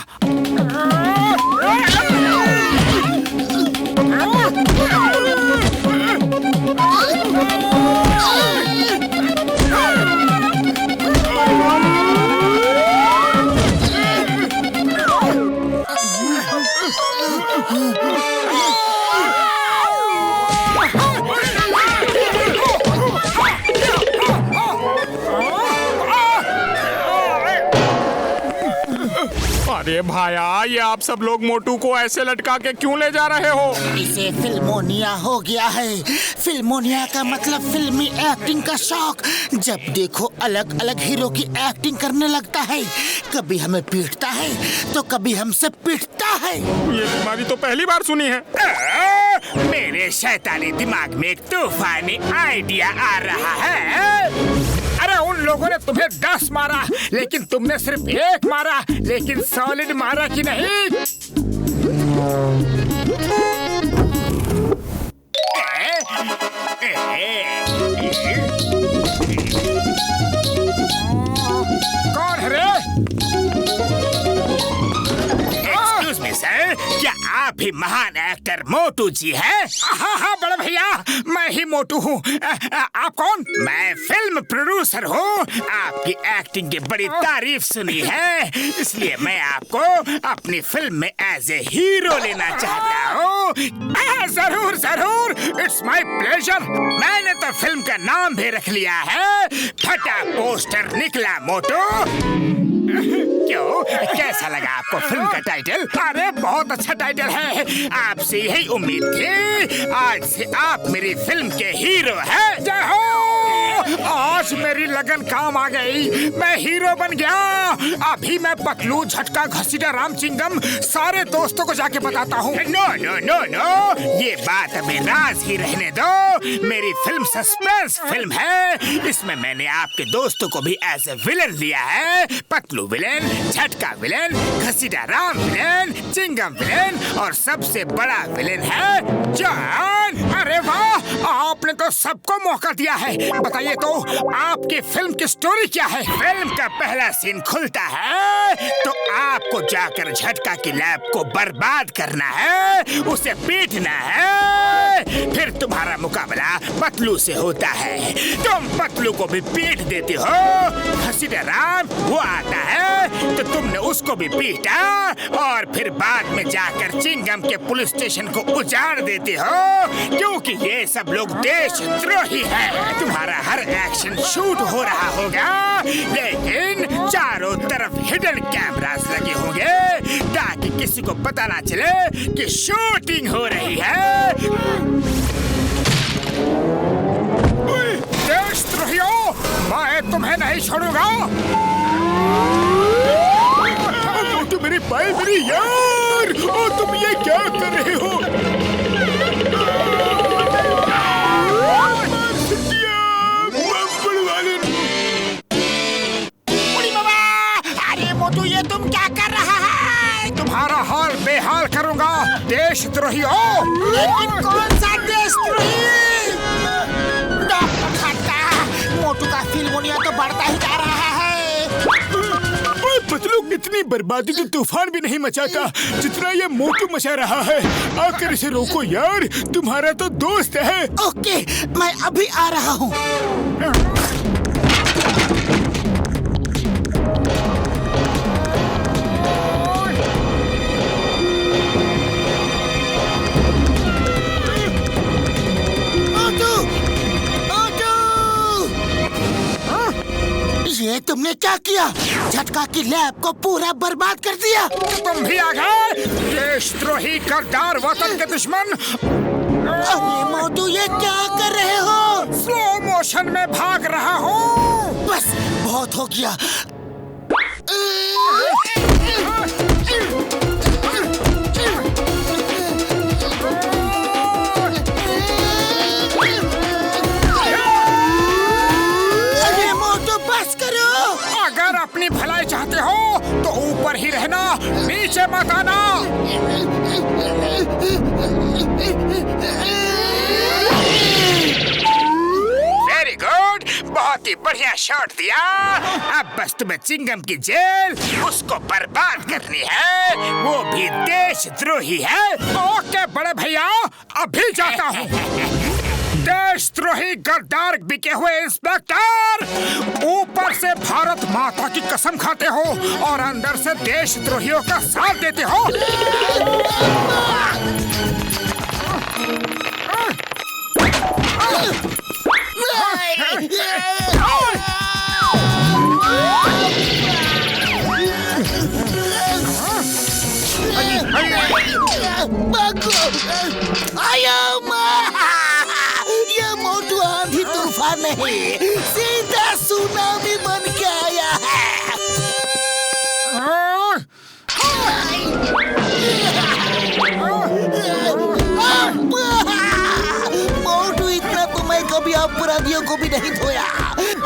अरे भाया, ये आप सब लोग मोटू को ऐसे लटका के क्यों ले जा रहे हो? इसे फिल्मोनिया हो गया है। फिल्मोनिया का मतलब फिल्मी एक्टिंग का शौक। जब देखो अलग अलग हीरो की एक्टिंग करने लगता है। कभी हमें पीटता है तो कभी हमसे पिटता है। ये बीमारी तो पहली बार सुनी है। मेरे शैतानी दिमाग में एक तूफानी आइडिया आ रहा है। अरे उन लोगों ने तुम्हें 10 मारा, लेकिन तुमने सिर्फ 1 मारा, लेकिन सॉलिड मारा कि नहीं? कौन है रे? एक्सक्यूज मी सर, क्या आप ही महान एक्टर मोटू जी हैं? हाँ हाँ बड़े भैया, मैं ही मोटू हूँ। आप कौन? मैं फिल्म प्रोड्यूसर हूँ। आपकी एक्टिंग की बड़ी तारीफ सुनी है, इसलिए मैं आपको अपनी फिल्म में एज ए हीरो लेना चाहता हूँ। जरूर जरूर, इट्स माय प्लेजर। मैंने तो फिल्म का नाम भी रख लिया है, फटा पोस्टर निकला मोटू। क्यों, कैसा लगा आपको फिल्म का टाइटल? अरे बहुत अच्छा टाइटल है। आपसे यही उम्मीद थी। आज से आप मेरी फिल्म के हीरो हैं। जय हो! आज मेरी लगन काम आ गई, मैं हीरो बन गया। अभी मैं पतलू, झटका, घसीटा, राम चिंगम सारे दोस्तों को जाके बताता हूँ। नो नो नो नो, ये बात अभी राज ही रहने दो। मेरी फिल्म सस्पेंस फिल्म है। इसमें मैंने आपके दोस्तों को भी एज ए विलन लिया है। पतलू विलेन, झटका विलेन, घसीटा राम विलेन, चिंगम विलेन और सबसे बड़ा विलेन है जॉन। अरे वाह, आपने तो सबको मौका दिया है। बताइए तो आपकी फिल्म की स्टोरी क्या है? फिल्म का पहला सीन खुलता है तो आपको जाकर झटका की लैब को बर्बाद करना है, उसे पीटना है। फिर तुम्हारा मुकाबला पतलू से होता है। तुम पतलू को भी पीट देती हो। घसीटा राम वो आता है तो तुमने उसको भी पीटा और फिर बाद में जाकर चिंगम के पुलिस स्टेशन को उजाड़ देती हो, क्योंकि ये सब लोग देशद्रोही हैं। तुम्हारा हर एक्शन शूट हो रहा होगा, लेकिन चारों तरफ हिडन कैमरास लगे होंगे ताकि किसी को पता ना चले कि शूटिंग हो रही है। देशद्रोहियों, मैं तुम्हें नहीं छोड़ूंगा। तो मेरे भाई, मेरी यार, ओ तुम ये क्या कर रहे हो? अरे मोटू, ये तुम क्या कर रहा है? तुम्हारा हाल बेहाल करूंगा देशद्रोहियों। लेकिन कौन सा देशद्रोही? मोटू का फिल्मोनिया तो बढ़ता ही जा रहा है। पतलू इतनी बर्बादी तो तूफान भी नहीं मचाता जितना ये मोटू मचा रहा है। आकर इसे रोको यार, तुम्हारा तो दोस्त है। ओके, मैं अभी आ रहा हूँ। ये तुमने क्या किया? झटका की लैब को पूरा बर्बाद कर दिया। तुम भी आ गए, देशद्रोही, गद्दार, वतन के दुश्मन। अरे मोटू, ये क्या कर रहे हो? स्लो मोशन में भाग रहा हूँ। बस बहुत हो गया। पीछे मत आना। वेरी गुड, बहुत ही बढ़िया शॉट दिया। अब बस तुम्हें चिंगम की जेल उसको बर्बाद करनी है, वो भी देशद्रोही है। ओके बड़े भैया, अभी जाता हूँ। देशद्रोही गद्दार बिके हुए इंस्पेक्टर, ऊपर से भारत माता की कसम खाते हो और अंदर से देशद्रोहियों का साथ देते हो। ये मोटू आंधी तूफान नहीं, सीधा सुनामी बन के आया है। मोटू, इतना तो मैं कभी अपराधियों को भी नहीं धोया।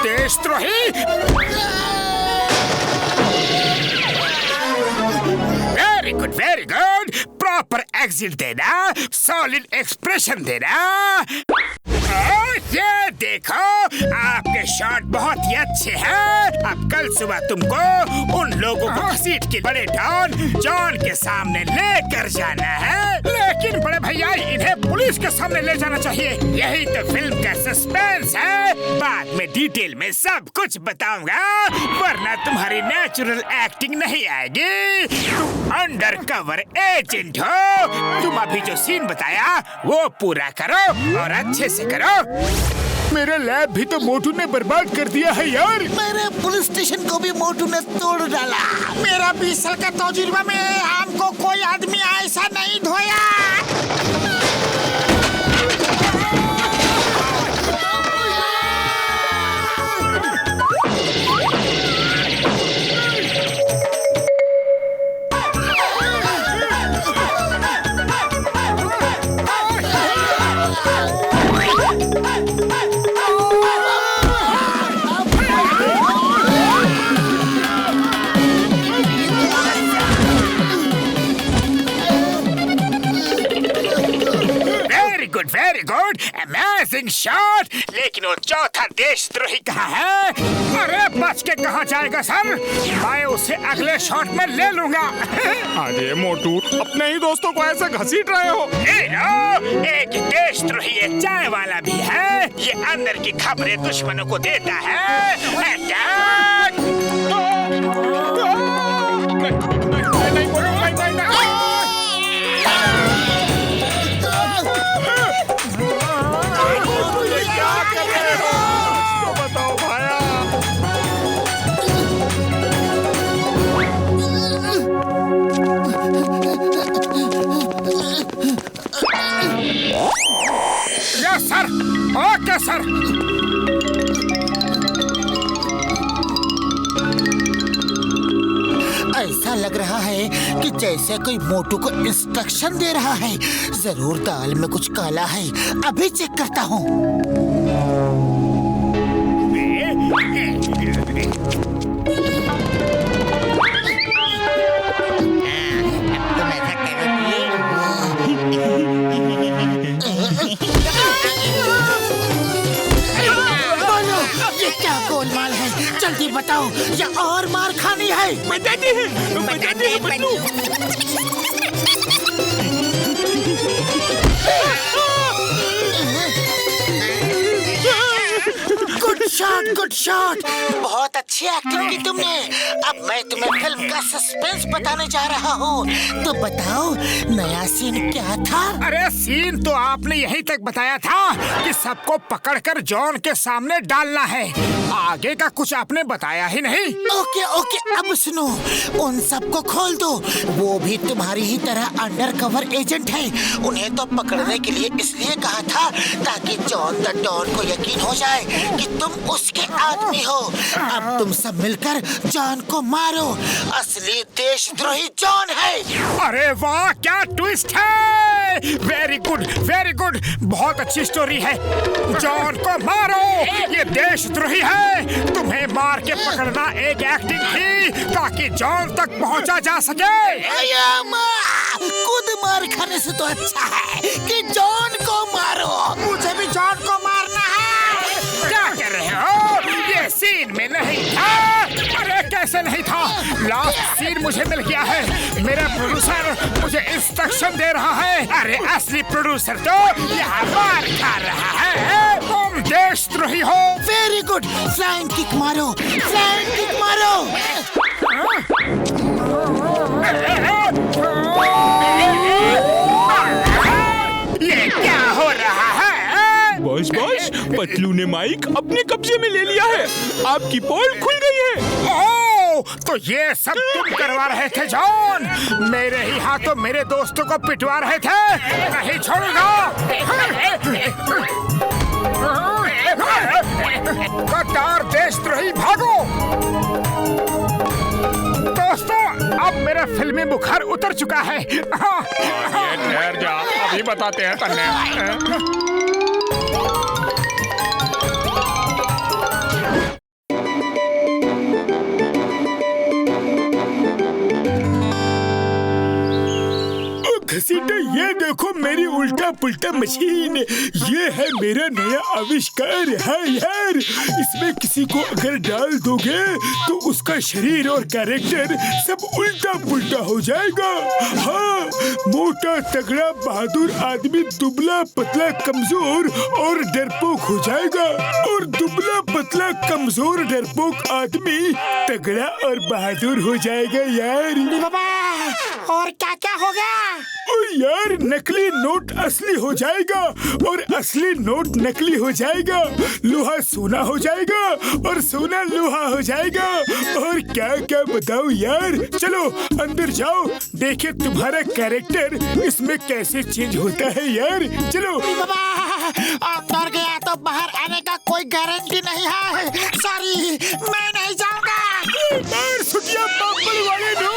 देशद्रोही, very good very good. Proper exit देना, सॉलिड एक्सप्रेशन देना। ये देखो, आपके शॉट बहुत ही अच्छे हैं। अब कल सुबह तुमको उन लोगों को घसीट के बड़े डॉन जॉन के सामने लेकर जाना है। लेकिन बड़े भैया, इन्हें पुलिस के सामने ले जाना चाहिए। यही तो फिल्म का सस्पेंस है। बाद में डिटेल में सब कुछ बताऊंगा, वरना तुम्हारी नेचुरल एक्टिंग नहीं आएगी। तुम अंडर कवर एजेंट हो। तुम अभी जो सीन बताया वो पूरा करो और अच्छे से करो। मेरा लैब भी तो मोटू ने बर्बाद कर दिया है यार। मेरे पुलिस स्टेशन को भी मोटू ने तोड़ डाला। मेरा 20 साल का तजुर्बा में हमको कोई आदमी ऐसा नहीं धोया। Very good, amazing shot. लेकिन वो चौथा देशद्रोही कहाँ है? अरे बच के कहाँ जाएगा सर? मैं उसे अगले शॉट में ले लूंगा। अरे मोटू, अपने ही दोस्तों को ऐसे घसीट रहे हो। एक देशद्रोही एक चाय वाला भी है। ये अंदर की खबरें दुश्मनों को देता है। Attack! Yes sir, okay sir. ऐसा लग रहा है कि जैसे कोई मोटू को इंस्ट्रक्शन दे रहा है। जरूर दाल में कुछ काला है। अभी चेक करता हूँ। जल्दी बताओ, या और मार खानी है? बताते हैं बन्नू। Good shot. बहुत अच्छी एक्टिंग की तुमने। अब मैं तुम्हें फिल्म का सस्पेंस बताने जा रहा हूँ। तो बताओ, नया सीन क्या था? अरे सीन तो आपने यहीं तक बताया था कि सबको पकड़कर जॉन के सामने डालना है। आगे का कुछ आपने बताया ही नहीं। ओके, अब सुनो। उन सबको खोल दो। वो भी तुम्हारी ही तरह अंडर कवर एजेंट है। उन्हें तो पकड़ने के लिए इसलिए कहा था ताकि जॉन द डॉन को यकीन हो जाए कि तुम उसके आदमी हो। अब तुम सब मिलकर जॉन को मारो। असली देशद्रोही जॉन है। अरे वाह, क्या ट्विस्ट है! वेरी गुड, वेरी गुड, बहुत अच्छी स्टोरी है। जॉन को मारो, ये देशद्रोही है। तुम्हें मार के पकड़ना एक एक्टिंग थी ताकि जॉन तक पहुंचा जा सके। खुद मार खाने से तो अच्छा है कि जॉन को मारो। मुझे भी जॉन को मारना है। क्या कर रहे हो? ये सीन में नहीं था। अरे कैसे नहीं था? लास्ट सीन मुझे मिल गया है। मेरा प्रोड्यूसर मुझे इंस्ट्रक्शन दे रहा है। अरे असली प्रोड्यूसर तो यहाँ मार खा रहा है। तुम देशद्रोही हो। वेरी गुड, फ्लाइंग किक मारो, फ्लाइंग किक मारो। ये क्या हो रहा है? बॉस पतलू ने माइक अपने कब्जे में ले लिया है। आपकी पोल खुल गई है। ओह, तो ये सब तुम करवा रहे थे जॉन? मेरे ही हाथों मेरे दोस्तों को पिटवा रहे थे। नहीं छोड़ूंगा। गद्दार देशद्रोही, भागो। दोस्तों, अब मेरा फिल्मी बुखार उतर चुका है। ठहर जा, अभी बताते हैं तन्ने। घसीटे, ये देखो मेरी उल्टा पुल्टा मशीन। ये है मेरा नया आविष्कार है यार। इसमें किसी को अगर डाल दोगे तो उसका शरीर और कैरेक्टर सब उल्टा पुल्टा हो जाएगा। हाँ, मोटा तगड़ा बहादुर आदमी दुबला पतला कमजोर और डरपोक हो जाएगा, और दुबला पतला कमजोर डरपोक आदमी तगड़ा और बहादुर हो जाएगा यार। बाबा, और क्या क्या होगा? ओ यार, नकली नोट असली हो जाएगा और असली नोट नकली हो जाएगा। लोहा सोना हो जाएगा और सोना लोहा हो जाएगा। और क्या क्या बताओ यार। चलो अंदर जाओ, देखे तुम्हारा कैरेक्टर इसमें कैसे चेंज होता है यार। चलो। बाबा, अंदर गया तो बाहर आने का कोई गारंटी नहीं है। सॉरी, मैं नहीं जाऊंगा। मार सुटिया पापड़ वाले दो।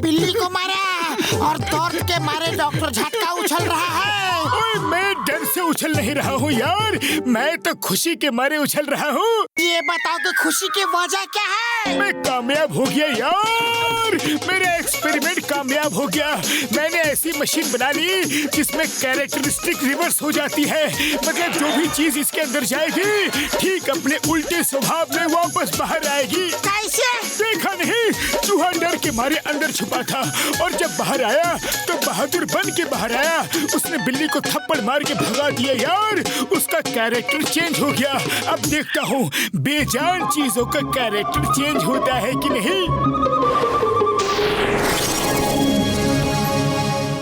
बिल्ली को मारा और दर्द के मारे डॉक्टर झटका उछल रहा है। ओए, मैं डर से उछल नहीं रहा हूँ यार, मैं तो खुशी के मारे उछल रहा हूँ। ये बताओ कि खुशी की वजह क्या है? मैं कामयाब हो गया यार, मेरा एक्सपेरिमेंट कामयाब हो गया। मैंने ऐसी मशीन बना ली जिसमें कैरेक्टरिस्टिक रिवर्स हो जाती है। मतलब जो भी चीज इसके अंदर जाएगी ठीक अपने उल्टे स्वभाव में वापस बाहर आएगी। कैसे? देखा नहीं, चूहा डर के मारे अंदर छुपा था और जब बाहर आया तो बहादुर बन के बाहर आया। उसने बिल्ली को थप्पड़ मार के भगा दिया यार, उसका कैरेक्टर चेंज हो गया। अब देखता हूँ बेजान चीजों का कैरेक्टर चेंज होता है कि नहीं।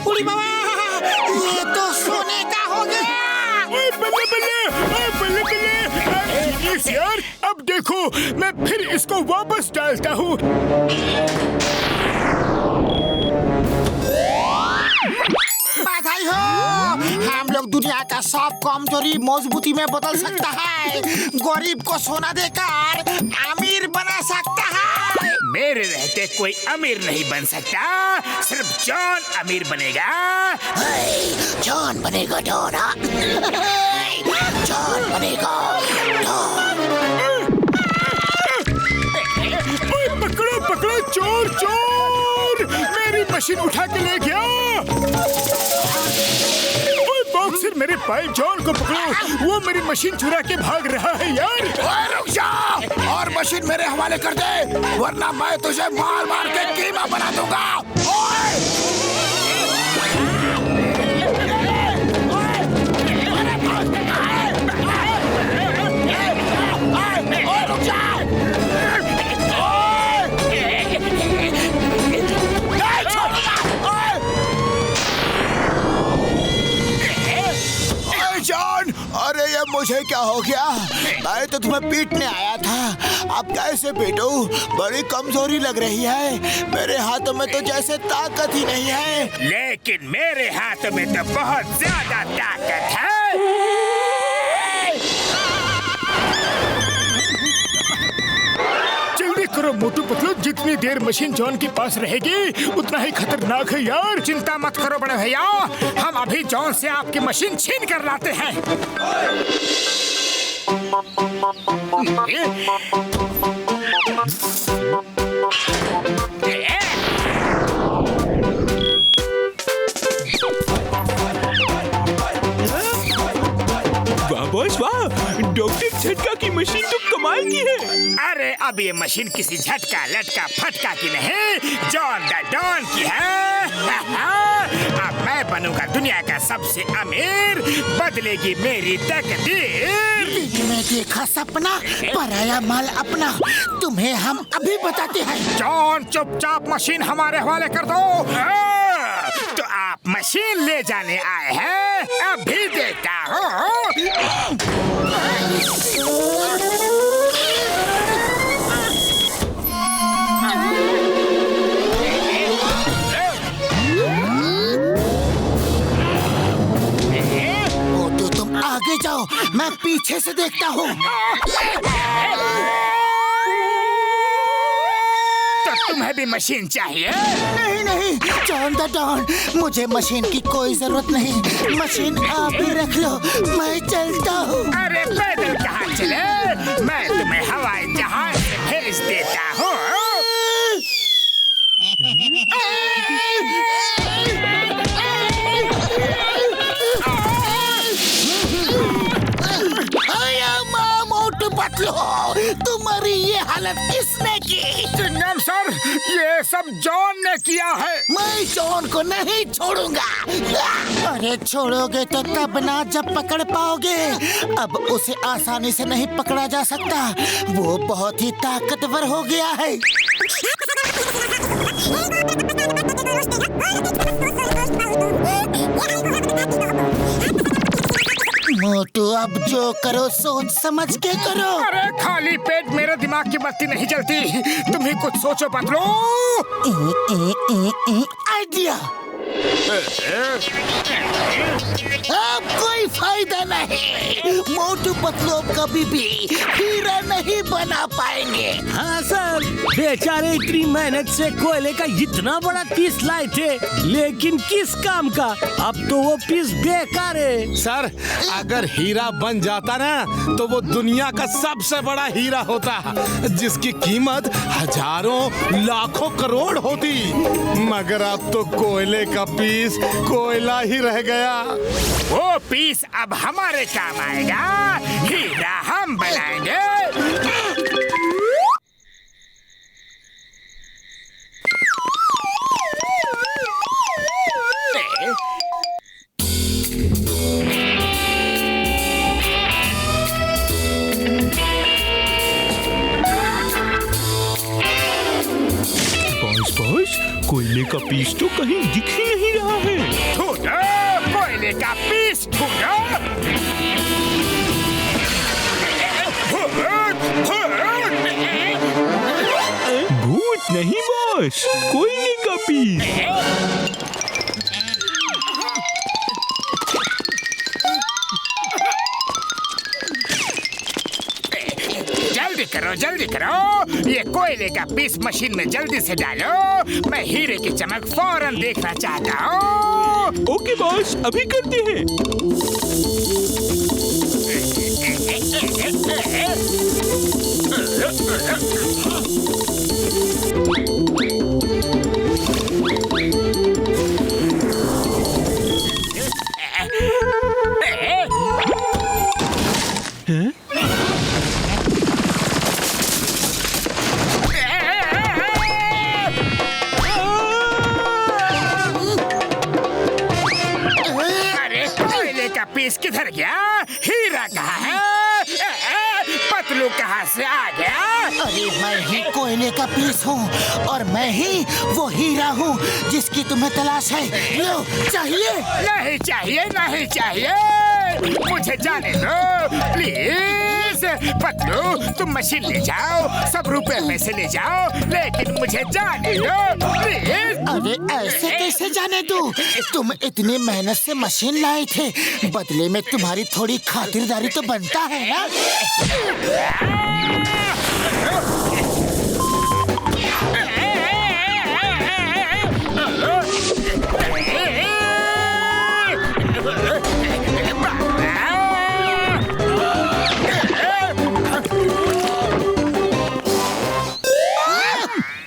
उड़ी बाबा, ये तो सोने का हो गया। ओए बल्ले बल्ले, ओए बल्ले बल्ले। यार अब देखो, मैं फिर इसको वापस डालता हूँ। बधाई हो, हम लोग दुनिया का सब कमजोरी मजबूती में बदल सकता है। गरीब को सोना देकर अमीर बना सकता है। मेरे रहते कोई अमीर नहीं बन सकता, सिर्फ जॉन अमीर बनेगा। जॉन बनेगा डॉन, जॉन बनेगा डॉन। पकड़ो पकड़ो, चोर चोर, मेरी मशीन उठा के ले गया। बॉक्सर मेरे पाइप जॉन को पकड़ो, वो मेरी मशीन चुरा के भाग रहा है यार। ओए रुक जा और मशीन मेरे हवाले कर दे, वरना मैं तुझे मार मार के कीमा बना दूंगा। रुक जा। जॉन, अरे ये मुझे क्या हो गया? मैं तो तुम्हें पीटने आया था, अब कैसे पीटूं? बड़ी कमजोरी लग रही है, मेरे हाथों में तो जैसे ताकत ही नहीं है। लेकिन मेरे हाथों में तो बहुत ज्यादा ताकत है। जल्दी करो मोटू पतलू, जितनी देर मशीन जॉन के पास रहेगी उतना ही खतरनाक है यार। चिंता मत करो बड़े भैया, हम अभी जॉन से आपकी मशीन छीन कर लाते हैं। वाह बॉस वाह, डॉक्टर झटका की मशीन तो कमाल की है। अरे अब ये मशीन किसी झटका लटका फटका की नहीं, जॉन द डॉन की है। अब मैं बनूंगा दुनिया का सबसे अमीर, बदलेगी मेरी तकदीर। दिन में देखा सपना, पराया माल अपना, तुम्हें हम अभी बताते हैं। जॉन चुपचाप मशीन हमारे हवाले कर दो। तो आप मशीन ले जाने आए हैं, अभी देता हूँ। मोटू तुम आगे जाओ, मैं पीछे से देखता हूँ। तो तुम्हें भी मशीन चाहिए? नहीं नहीं जॉन द डॉन, मुझे मशीन की कोई जरूरत नहीं, मशीन आप ही रख लो, मैं चलता हूँ। अरे पैदल कहाँ चले, मैं तुम्हें हवाई जहाज से भेज देता हूँ। मोटू पतलू, तुम्हारी ये हालत किसने की? चिंगम सर, ये सब जॉन ने किया है। मैं जॉन को नहीं छोड़ूंगा। अरे छोड़ोगे तो तब ना जब पकड़ पाओगे, अब उसे आसानी से नहीं पकड़ा जा सकता, वो बहुत ही ताकतवर हो गया है। मोटू अब जो करो सोच समझ के करो। अरे खाली पेट मेरे दिमाग की बत्ती नहीं जलती, तुम ही कुछ सोचो पतलू। आइडिया। अब कोई फायदा नहीं, मोटू पतलू अब कभी भी हीरा नहीं बना पाएंगे। हाँ सर, बेचारे इतनी मेहनत से कोयले का इतना बड़ा पीस लाए थे, लेकिन किस काम का? अब तो वो पीस बेकार है। सर, अगर हीरा बन जाता ना तो वो दुनिया का सबसे बड़ा हीरा होता, जिसकी कीमत हजारों लाखों करोड़ होती, मगर अब तो कोयले का पीस कोयला ही रह गया। वो पीस अब हमारे काम आएगा, हीरा हम बनाएंगे। बॉस, कोयले का पीस तो कहीं दिख ही नहीं रहा है। ढूंढो, कोयले का पीस ढूंढो। भूत नहीं बॉस, कोयले का पीस। जल्दी करो, ये कोयले का पीस मशीन में जल्दी से डालो, मैं हीरे की चमक फौरन देखना चाहता हूँ। ओके बॉस, अभी करते हैं। अरे कोयले का पीस किधर गया? हीरा कहाँ है? पतलू कहाँ से आ गया? अरे मैं ही कोयले का पीस हूँ और मैं ही वो हीरा हूँ जिसकी तुम्हें तलाश है। लो, चाहिए? नहीं चाहिए, नहीं चाहिए, मुझे जाने दो प्लीज। पतलू तुम मशीन ले जाओ, सब रुपए में से ले जाओ, लेकिन मुझे जाने दो प्लीज। अरे ऐसे कैसे जाने दूं? तुम इतनी मेहनत से मशीन लाए थे, बदले में तुम्हारी थोड़ी खातिरदारी तो बनता है ना?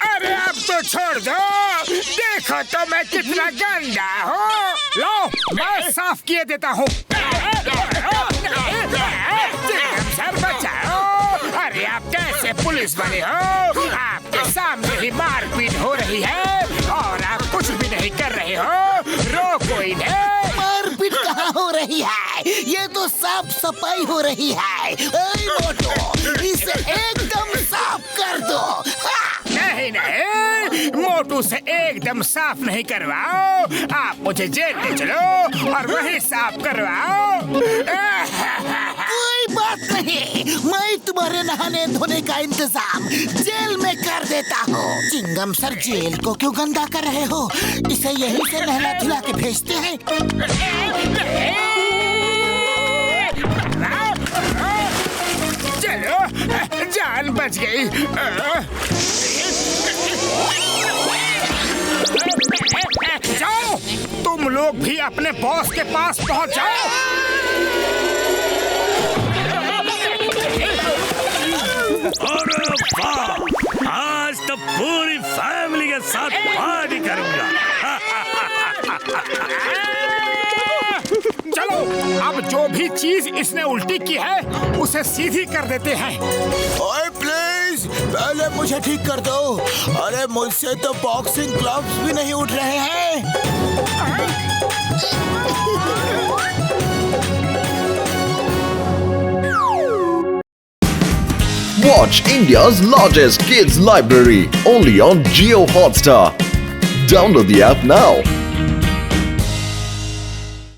अरे अब तो छोड़ दो, देखो तो मैं कितना गंदा हूँ। लो मैं साफ किए देता हूँ। सर बचाओ। अरे आप कैसे पुलिस बने हो? आपके सामने ही मारपीट हो रही है और आप कुछ भी नहीं कर रहे हो। रोको इन्हें। मारपीट कहाँ हो रही है? ये तो साफ सफाई हो रही है। ओए मोटू, इसे एकदम साफ कर दो। नहीं नहीं, मोटू से एकदम साफ नहीं करवाओ। आप मुझे जेल ले चलो और वहीं साफ करवाओ। कोई बात नहीं, मैं तुम्हारे नहाने धोने का इंतजाम जेल में कर देता हूँ। चिंगम सर जेल को क्यों गंदा कर रहे हो? इसे यहीं से नहला धुला के भेजते हैं। चलो, जान बच गई। जाओ, तुम लोग भी अपने बॉस के पास पहुंच जाओ। अरे वाह, आज तो पूरी फैमिली के साथ पार्टी करूंगा। चलो, अब जो भी चीज इसने उल्टी की है उसे सीधी कर देते हैं। ओए प्लीज, पहले मुझे ठीक कर दो। अरे मुझसे तो बॉक्सिंग ग्लव्स भी नहीं उठ रहे हैं। Watch India's largest kids library only on Jio Hotstar. Download the app now.